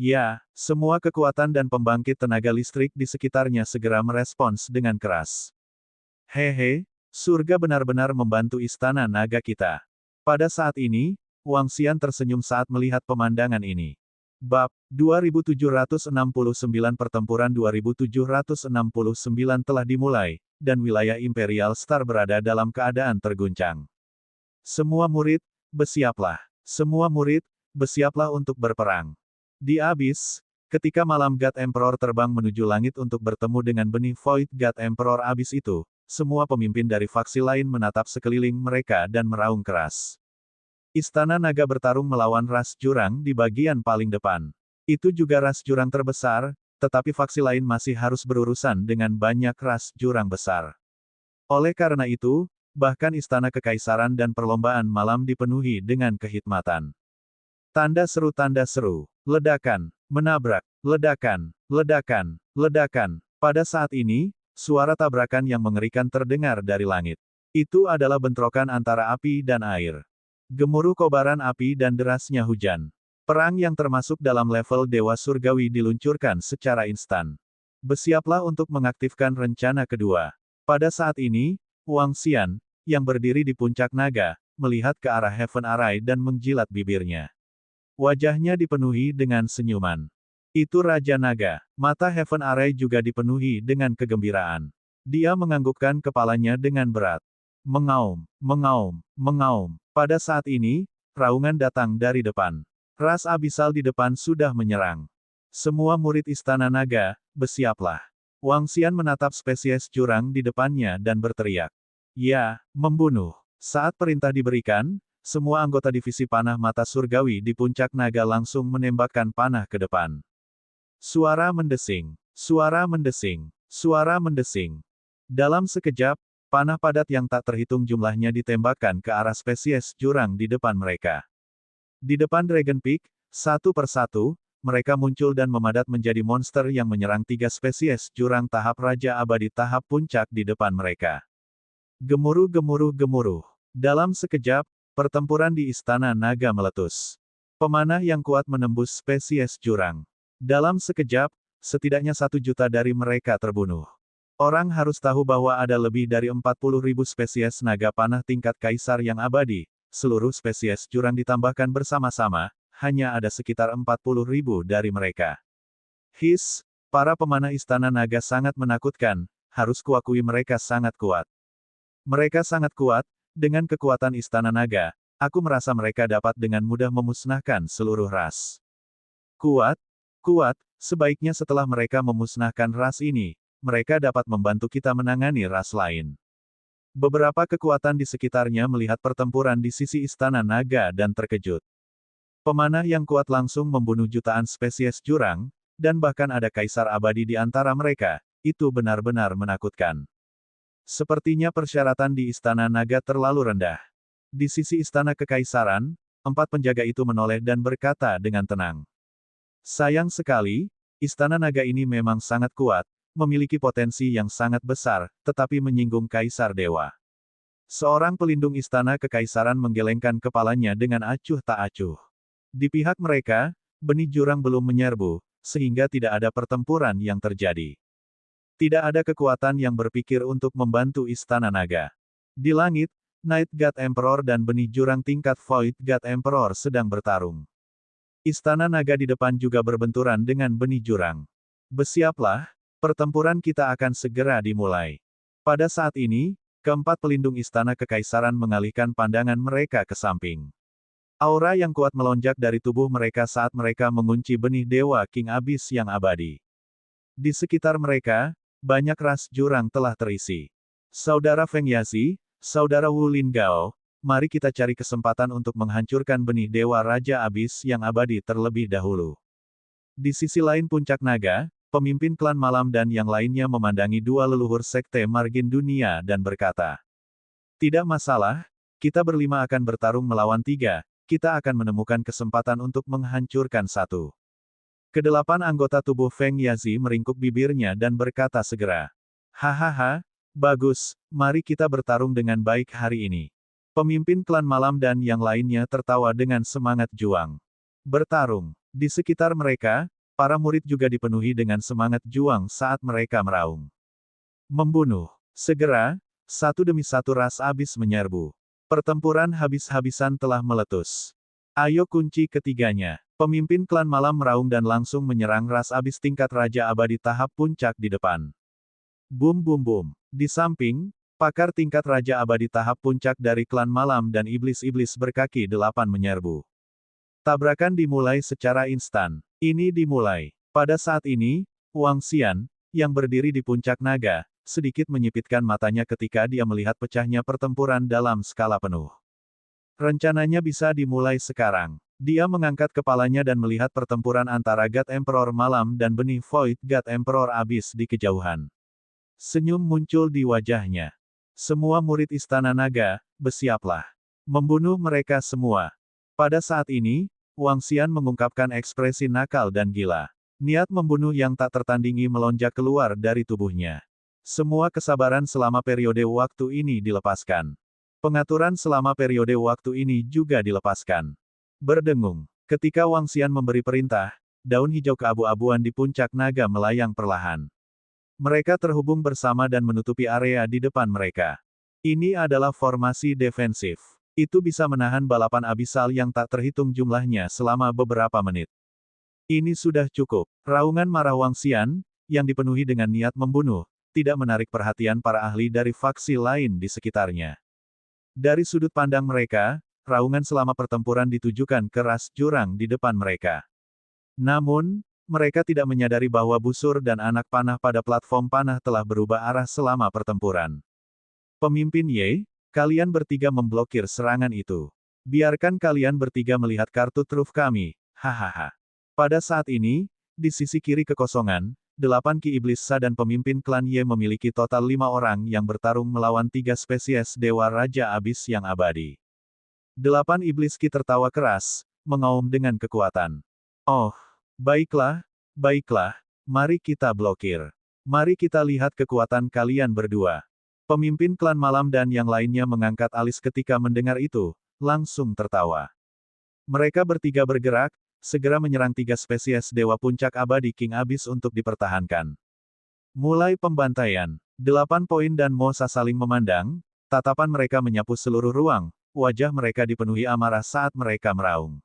Ya, semua kekuatan dan pembangkit tenaga listrik di sekitarnya segera merespons dengan keras. Hehe, surga benar-benar membantu istana naga kita. Pada saat ini, Wang Xian tersenyum saat melihat pemandangan ini. Bab 2769 Pertempuran 2769 telah dimulai, dan wilayah Imperial Star berada dalam keadaan terguncang. Semua murid, bersiaplah. Semua murid, bersiaplah untuk berperang. Di Abyss, ketika malam God Emperor terbang menuju langit untuk bertemu dengan benih Void God Emperor Abyss itu, semua pemimpin dari faksi lain menatap sekeliling mereka dan meraung keras. Istana Naga bertarung melawan ras jurang di bagian paling depan. Itu juga ras jurang terbesar, tetapi faksi lain masih harus berurusan dengan banyak ras jurang besar. Oleh karena itu, bahkan istana kekaisaran dan perlombaan malam dipenuhi dengan kehikmatan. Tanda seru, ledakan, menabrak, ledakan, ledakan, ledakan. Pada saat ini, suara tabrakan yang mengerikan terdengar dari langit. Itu adalah bentrokan antara api dan air. Gemuruh kobaran api dan derasnya hujan. Perang yang termasuk dalam level Dewa Surgawi diluncurkan secara instan. Bersiaplah untuk mengaktifkan rencana kedua. Pada saat ini, Wang Xian, yang berdiri di puncak naga, melihat ke arah Heaven Array dan menjilat bibirnya. Wajahnya dipenuhi dengan senyuman. Itu Raja Naga. Mata Heaven Array juga dipenuhi dengan kegembiraan. Dia menganggukkan kepalanya dengan berat. Mengaum, mengaum, mengaum. Pada saat ini, raungan datang dari depan. Ras abisal di depan sudah menyerang. Semua murid Istana Naga, bersiaplah. Wang Xian menatap spesies jurang di depannya dan berteriak. Ya, membunuh. Saat perintah diberikan, semua anggota divisi panah mata surgawi di puncak naga langsung menembakkan panah ke depan. Suara mendesing, suara mendesing, suara mendesing. Dalam sekejap, panah padat yang tak terhitung jumlahnya ditembakkan ke arah spesies jurang di depan mereka. Di depan Dragon Peak, satu persatu, mereka muncul dan memadat menjadi monster yang menyerang 3 spesies jurang tahap Raja Abadi tahap puncak di depan mereka. Gemuruh gemuruh gemuruh. Dalam sekejap, pertempuran di Istana Naga meletus. Pemanah yang kuat menembus spesies jurang. Dalam sekejap, setidaknya 1 juta dari mereka terbunuh. Orang harus tahu bahwa ada lebih dari 40.000 spesies naga panah tingkat kaisar yang abadi. Seluruh spesies jurang ditambahkan bersama-sama, hanya ada sekitar 40.000 dari mereka. Para pemanah Istana Naga sangat menakutkan, harus kuakui mereka sangat kuat. Mereka sangat kuat. Dengan kekuatan Istana Naga, aku merasa mereka dapat dengan mudah memusnahkan seluruh ras. Kuat, sebaiknya setelah mereka memusnahkan ras ini, mereka dapat membantu kita menangani ras lain. Beberapa kekuatan di sekitarnya melihat pertempuran di sisi Istana Naga dan terkejut. Pemanah yang kuat langsung membunuh jutaan spesies jurang, dan bahkan ada kaisar abadi di antara mereka, itu benar-benar menakutkan. Sepertinya persyaratan di Istana Naga terlalu rendah. Di sisi Istana Kekaisaran, 4 penjaga itu menoleh dan berkata dengan tenang. Sayang sekali, Istana Naga ini memang sangat kuat, memiliki potensi yang sangat besar, tetapi menyinggung Kaisar Dewa. Seorang pelindung Istana Kekaisaran menggelengkan kepalanya dengan acuh tak acuh. Di pihak mereka, benih jurang belum menyerbu, sehingga tidak ada pertempuran yang terjadi. Tidak ada kekuatan yang berpikir untuk membantu Istana Naga. Di langit, Night God Emperor dan benih jurang tingkat Void God Emperor sedang bertarung. Istana Naga di depan juga berbenturan dengan benih jurang. Bersiaplah, pertempuran kita akan segera dimulai. Pada saat ini, keempat pelindung istana kekaisaran mengalihkan pandangan mereka ke samping. Aura yang kuat melonjak dari tubuh mereka saat mereka mengunci benih Dewa King Abyss yang abadi. Di sekitar mereka, banyak ras jurang telah terisi. Saudara Feng Yazi, Saudara Wu Lingao, mari kita cari kesempatan untuk menghancurkan benih Dewa Raja Abyss yang abadi terlebih dahulu. Di sisi lain puncak naga, pemimpin klan malam dan yang lainnya memandangi dua leluhur sekte margin dunia dan berkata, "Tidak masalah, kita berlima akan bertarung melawan tiga, kita akan menemukan kesempatan untuk menghancurkan satu." Kedelapan anggota tubuh Feng Yazi meringkuk bibirnya dan berkata segera, "Hahaha, bagus, mari kita bertarung dengan baik hari ini." Pemimpin klan malam dan yang lainnya tertawa dengan semangat juang. Bertarung. Di sekitar mereka, para murid juga dipenuhi dengan semangat juang saat mereka meraung. Membunuh. Segera, satu demi satu ras abis menyerbu. Pertempuran habis-habisan telah meletus. Ayo kunci ketiganya. Pemimpin klan malam meraung dan langsung menyerang ras abis tingkat Raja Abadi tahap puncak di depan. Bum bum bum. Di samping, pakar tingkat Raja Abadi tahap puncak dari klan malam dan iblis-iblis berkaki delapan menyerbu. Tabrakan dimulai secara instan. Ini dimulai. Pada saat ini, Wang Xian, yang berdiri di puncak naga, sedikit menyipitkan matanya ketika dia melihat pecahnya pertempuran dalam skala penuh. Rencananya bisa dimulai sekarang. Dia mengangkat kepalanya dan melihat pertempuran antara God Emperor Malam dan benih Void God Emperor Abyss di kejauhan. Senyum muncul di wajahnya. Semua murid Istana Naga, bersiaplah. Membunuh mereka semua. Pada saat ini, Wang Xian mengungkapkan ekspresi nakal dan gila. Niat membunuh yang tak tertandingi melonjak keluar dari tubuhnya. Semua kesabaran selama periode waktu ini dilepaskan. Pengaturan selama periode waktu ini juga dilepaskan. Berdengung. Ketika Wang Xian memberi perintah, daun hijau keabu-abuan di puncak naga melayang perlahan. Mereka terhubung bersama dan menutupi area di depan mereka. Ini adalah formasi defensif. Itu bisa menahan balapan abisal yang tak terhitung jumlahnya selama beberapa menit. Ini sudah cukup. Raungan marah Wang Xian, yang dipenuhi dengan niat membunuh, tidak menarik perhatian para ahli dari faksi lain di sekitarnya. Dari sudut pandang mereka, raungan selama pertempuran ditujukan ke ras jurang di depan mereka. Namun, mereka tidak menyadari bahwa busur dan anak panah pada platform panah telah berubah arah selama pertempuran. Pemimpin Ye, kalian bertiga memblokir serangan itu. Biarkan kalian bertiga melihat kartu truf kami, hahaha. Pada saat ini, di sisi kiri kekosongan, 8 Ki Iblis Sa dan pemimpin klan Ye memiliki total 5 orang yang bertarung melawan 3 spesies Dewa Raja Abyss yang abadi. 8 Iblis Ki tertawa keras, mengaum dengan kekuatan. Oh, baiklah, baiklah, mari kita blokir. Mari kita lihat kekuatan kalian berdua. Pemimpin klan malam dan yang lainnya mengangkat alis ketika mendengar itu, langsung tertawa. Mereka bertiga bergerak, segera menyerang 3 spesies Dewa Puncak Abadi King Abyss untuk dipertahankan. Mulai pembantaian. 8 poin dan Mosa saling memandang, tatapan mereka menyapu seluruh ruang, wajah mereka dipenuhi amarah saat mereka meraung.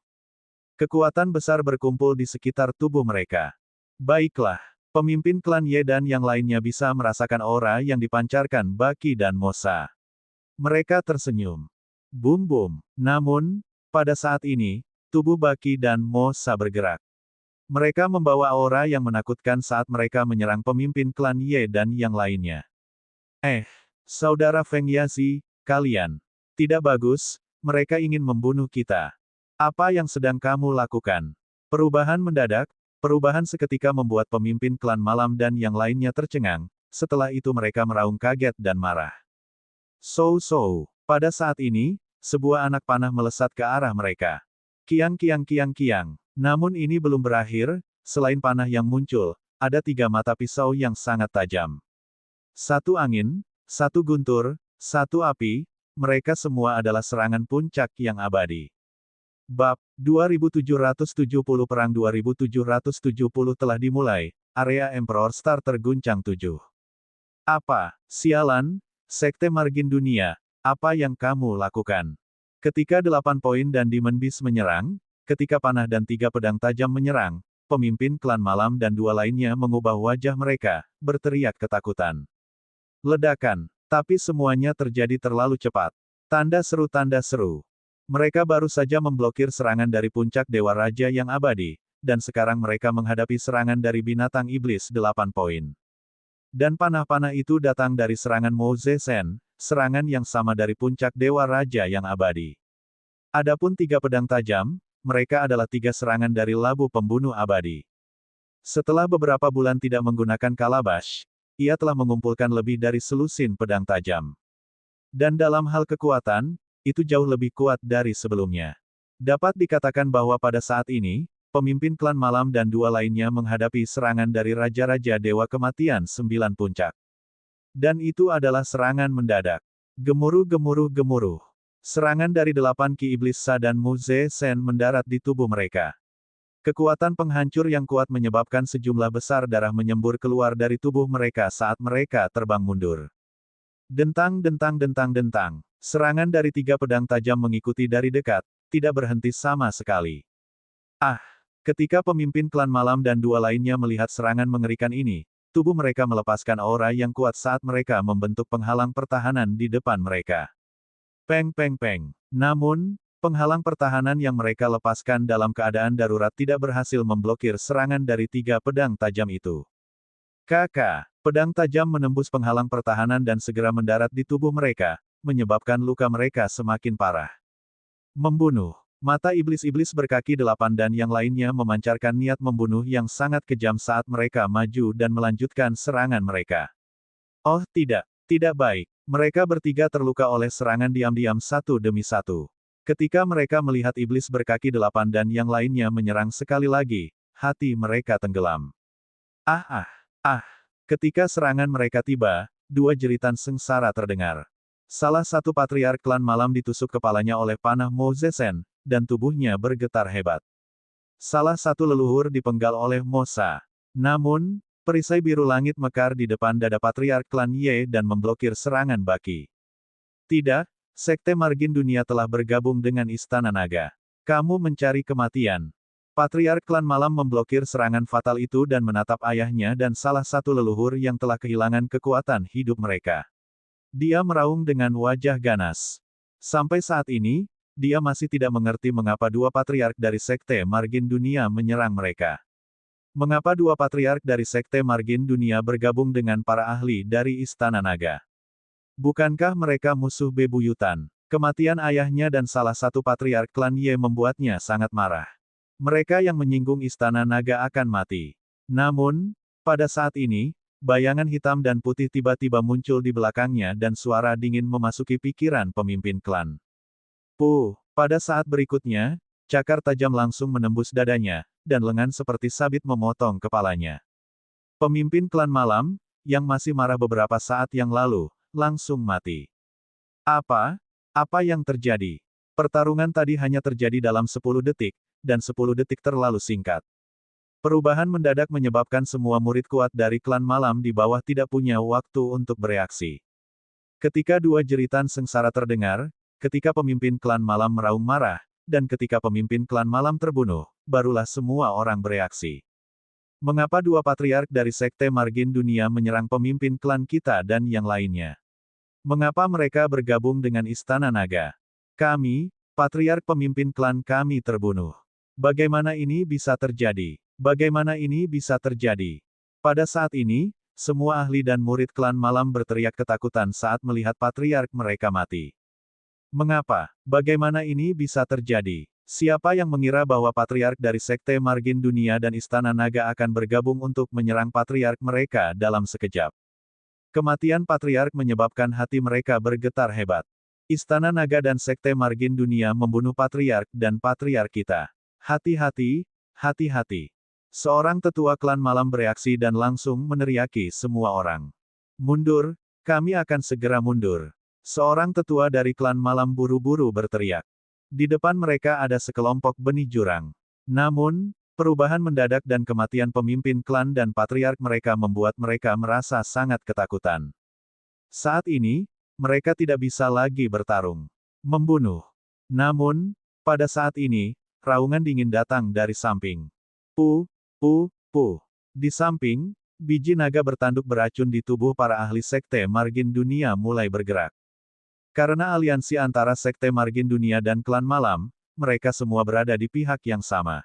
Kekuatan besar berkumpul di sekitar tubuh mereka. Baiklah. Pemimpin klan Ye dan yang lainnya bisa merasakan aura yang dipancarkan Baki dan Mosa. Mereka tersenyum. Bum bum. Namun, pada saat ini, tubuh Baki dan Mosa bergerak. Mereka membawa aura yang menakutkan saat mereka menyerang pemimpin klan Ye dan yang lainnya. Saudara Feng Yazi, kalian. Tidak bagus, mereka ingin membunuh kita. Apa yang sedang kamu lakukan? Perubahan mendadak. Perubahan seketika membuat pemimpin klan malam dan yang lainnya tercengang, setelah itu mereka meraung kaget dan marah. Pada saat ini, sebuah anak panah melesat ke arah mereka. Kiang kiang kiang kiang. Namun ini belum berakhir, selain panah yang muncul, ada 3 mata pisau yang sangat tajam. 1 angin, 1 guntur, 1 api, mereka semua adalah serangan puncak yang abadi. Bab 2770 Perang 2770 telah dimulai, area Emperor Star terguncang 7. Apa, sialan, Sekte Margin Dunia, apa yang kamu lakukan? Ketika 8 poin dan Demon Beast menyerang, ketika panah dan 3 pedang tajam menyerang, pemimpin klan malam dan dua lainnya mengubah wajah mereka, berteriak ketakutan. Ledakan, tapi semuanya terjadi terlalu cepat. Tanda seru tanda seru. Mereka baru saja memblokir serangan dari puncak Dewa Raja yang abadi, dan sekarang mereka menghadapi serangan dari binatang iblis 8 poin. Dan panah-panah itu datang dari serangan Mo Zesen, serangan yang sama dari puncak Dewa Raja yang abadi. Adapun 3 pedang tajam, mereka adalah 3 serangan dari labu pembunuh abadi. Setelah beberapa bulan tidak menggunakan kalabash, ia telah mengumpulkan lebih dari selusin pedang tajam. Dan dalam hal kekuatan, itu jauh lebih kuat dari sebelumnya. Dapat dikatakan bahwa pada saat ini, pemimpin klan malam dan dua lainnya menghadapi serangan dari Raja-Raja Dewa Kematian 9 puncak. Dan itu adalah serangan mendadak. Gemuruh-gemuruh-gemuruh. Serangan dari 8 Ki Iblis Sa dan Mu Zesen mendarat di tubuh mereka. Kekuatan penghancur yang kuat menyebabkan sejumlah besar darah menyembur keluar dari tubuh mereka saat mereka terbang mundur. Dentang-dentang-dentang-dentang. Serangan dari 3 pedang tajam mengikuti dari dekat, tidak berhenti sama sekali. Ah! Ketika pemimpin klan malam dan dua lainnya melihat serangan mengerikan ini, tubuh mereka melepaskan aura yang kuat saat mereka membentuk penghalang pertahanan di depan mereka. Peng peng peng. Namun, penghalang pertahanan yang mereka lepaskan dalam keadaan darurat tidak berhasil memblokir serangan dari 3 pedang tajam itu. Kakak, pedang tajam menembus penghalang pertahanan dan segera mendarat di tubuh mereka, menyebabkan luka mereka semakin parah. Membunuh. Mata iblis-iblis berkaki 8 dan yang lainnya memancarkan niat membunuh yang sangat kejam saat mereka maju dan melanjutkan serangan mereka. Oh tidak, tidak baik. Mereka bertiga terluka oleh serangan diam-diam satu demi satu. Ketika mereka melihat iblis berkaki 8 dan yang lainnya menyerang sekali lagi, hati mereka tenggelam. Ah ah, ah. Ketika serangan mereka tiba, 2 jeritan sengsara terdengar. Salah satu patriark klan malam ditusuk kepalanya oleh panah Mo Zesen, dan tubuhnya bergetar hebat. Salah satu leluhur dipenggal oleh Mosa. Namun, perisai biru langit mekar di depan dada patriark klan Ye dan memblokir serangan Baki. Tidak, Sekte Margin Dunia telah bergabung dengan Istana Naga. Kamu mencari kematian. Patriark klan malam memblokir serangan fatal itu dan menatap ayahnya dan salah satu leluhur yang telah kehilangan kekuatan hidup mereka. Dia meraung dengan wajah ganas. Sampai saat ini, dia masih tidak mengerti mengapa 2 patriark dari Sekte Margin Dunia menyerang mereka. Mengapa 2 patriark dari Sekte Margin Dunia bergabung dengan para ahli dari Istana Naga? Bukankah mereka musuh bebuyutan? Kematian ayahnya dan salah satu patriark klan Ye membuatnya sangat marah. Mereka yang menyinggung Istana Naga akan mati. Namun, pada saat ini, bayangan hitam dan putih tiba-tiba muncul di belakangnya dan suara dingin memasuki pikiran pemimpin klan. Pada saat berikutnya, cakar tajam langsung menembus dadanya, dan lengan seperti sabit memotong kepalanya. Pemimpin klan malam, yang masih marah beberapa saat yang lalu, langsung mati. Apa? Apa yang terjadi? Pertarungan tadi hanya terjadi dalam 10 detik, dan 10 detik terlalu singkat. Perubahan mendadak menyebabkan semua murid kuat dari klan malam di bawah tidak punya waktu untuk bereaksi. Ketika 2 jeritan sengsara terdengar, ketika pemimpin klan malam meraung marah, dan ketika pemimpin klan malam terbunuh, barulah semua orang bereaksi. Mengapa 2 patriark dari Sekte Margin Dunia menyerang pemimpin klan kita dan yang lainnya? Mengapa mereka bergabung dengan Istana Naga? Kami, patriark pemimpin klan kami terbunuh. Bagaimana ini bisa terjadi? Bagaimana ini bisa terjadi? Pada saat ini, semua ahli dan murid klan malam berteriak ketakutan saat melihat patriark mereka mati. Mengapa? Bagaimana ini bisa terjadi? Siapa yang mengira bahwa patriark dari Sekte Margin Dunia dan Istana Naga akan bergabung untuk menyerang patriark mereka dalam sekejap? Kematian patriark menyebabkan hati mereka bergetar hebat. Istana Naga dan Sekte Margin Dunia membunuh patriark dan patriark kita. Hati-hati, hati-hati. Seorang tetua klan malam bereaksi dan langsung meneriaki semua orang. Mundur, kami akan segera mundur. Seorang tetua dari klan malam buru-buru berteriak. Di depan mereka ada sekelompok benih jurang. Namun, perubahan mendadak dan kematian pemimpin klan dan patriark mereka membuat mereka merasa sangat ketakutan. Saat ini, mereka tidak bisa lagi bertarung. Membunuh. Namun, pada saat ini, raungan dingin datang dari samping. Puh. Di samping, biji naga bertanduk beracun di tubuh para ahli Sekte Margin Dunia mulai bergerak. Karena aliansi antara Sekte Margin Dunia dan Klan Malam, mereka semua berada di pihak yang sama.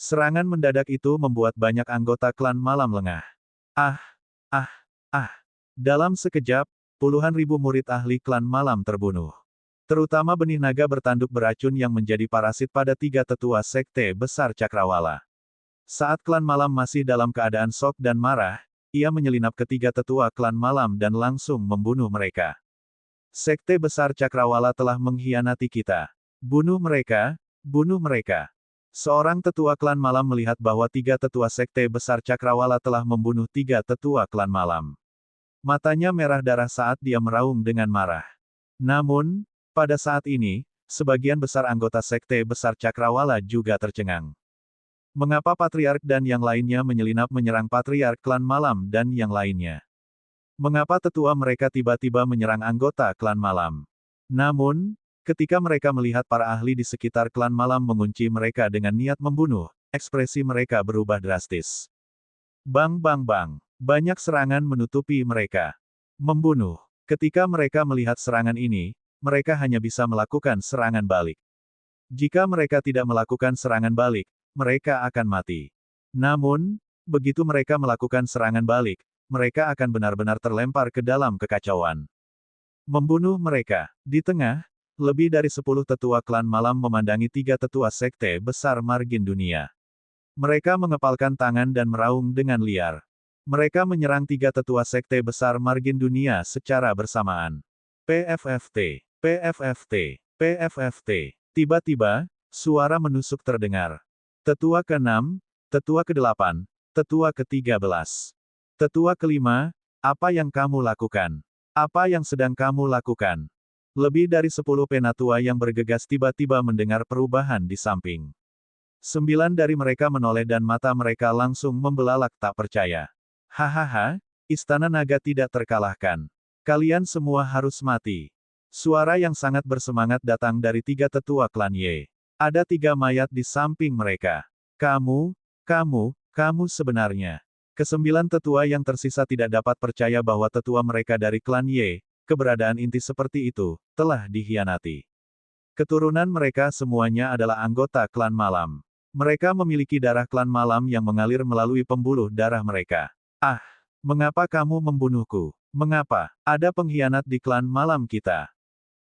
Serangan mendadak itu membuat banyak anggota Klan Malam lengah. Ah! Dalam sekejap, puluhan ribu murid ahli Klan Malam terbunuh. Terutama benih naga bertanduk beracun yang menjadi parasit pada 3 tetua Sekte Besar Cakrawala. Saat Klan Malam masih dalam keadaan shock dan marah, ia menyelinap ke 3 tetua Klan Malam dan langsung membunuh mereka. Sekte Besar Cakrawala telah mengkhianati kita. Bunuh mereka, bunuh mereka. Seorang tetua Klan Malam melihat bahwa 3 tetua Sekte Besar Cakrawala telah membunuh 3 tetua Klan Malam. Matanya merah darah saat dia meraung dengan marah. Namun, pada saat ini, sebagian besar anggota Sekte Besar Cakrawala juga tercengang. Mengapa Patriark dan yang lainnya menyelinap menyerang Patriark Klan Malam dan yang lainnya? Mengapa tetua mereka tiba-tiba menyerang anggota Klan Malam? Namun, ketika mereka melihat para ahli di sekitar Klan Malam mengunci mereka dengan niat membunuh, ekspresi mereka berubah drastis. Bang! Banyak serangan menutupi mereka. Membunuh. Ketika mereka melihat serangan ini, mereka hanya bisa melakukan serangan balik. Jika mereka tidak melakukan serangan balik, mereka akan mati. Namun, begitu mereka melakukan serangan balik, mereka akan benar-benar terlempar ke dalam kekacauan. Membunuh mereka. Di tengah, lebih dari 10 tetua Klan Malam memandangi 3 tetua Sekte Besar Margin Dunia. Mereka mengepalkan tangan dan meraung dengan liar. Mereka menyerang 3 tetua Sekte Besar Margin Dunia secara bersamaan. PFFT. Tiba-tiba, suara menusuk terdengar. Tetua ke-6, tetua ke-8, tetua ke-13. Tetua ke-5, apa yang kamu lakukan? Apa yang sedang kamu lakukan? Lebih dari 10 penatua yang bergegas tiba-tiba mendengar perubahan di samping. 9 dari mereka menoleh dan mata mereka langsung membelalak tak percaya. Hahaha, Istana Naga tidak terkalahkan. Kalian semua harus mati. Suara yang sangat bersemangat datang dari 3 tetua klan Ye. Ada 3 mayat di samping mereka. Kamu sebenarnya. Ke-9 tetua yang tersisa tidak dapat percaya bahwa tetua mereka dari klan Ye, keberadaan inti seperti itu, telah dikhianati. Keturunan mereka semuanya adalah anggota Klan Malam. Mereka memiliki darah Klan Malam yang mengalir melalui pembuluh darah mereka. Ah! Mengapa kamu membunuhku? Mengapa? Ada pengkhianat di Klan Malam kita.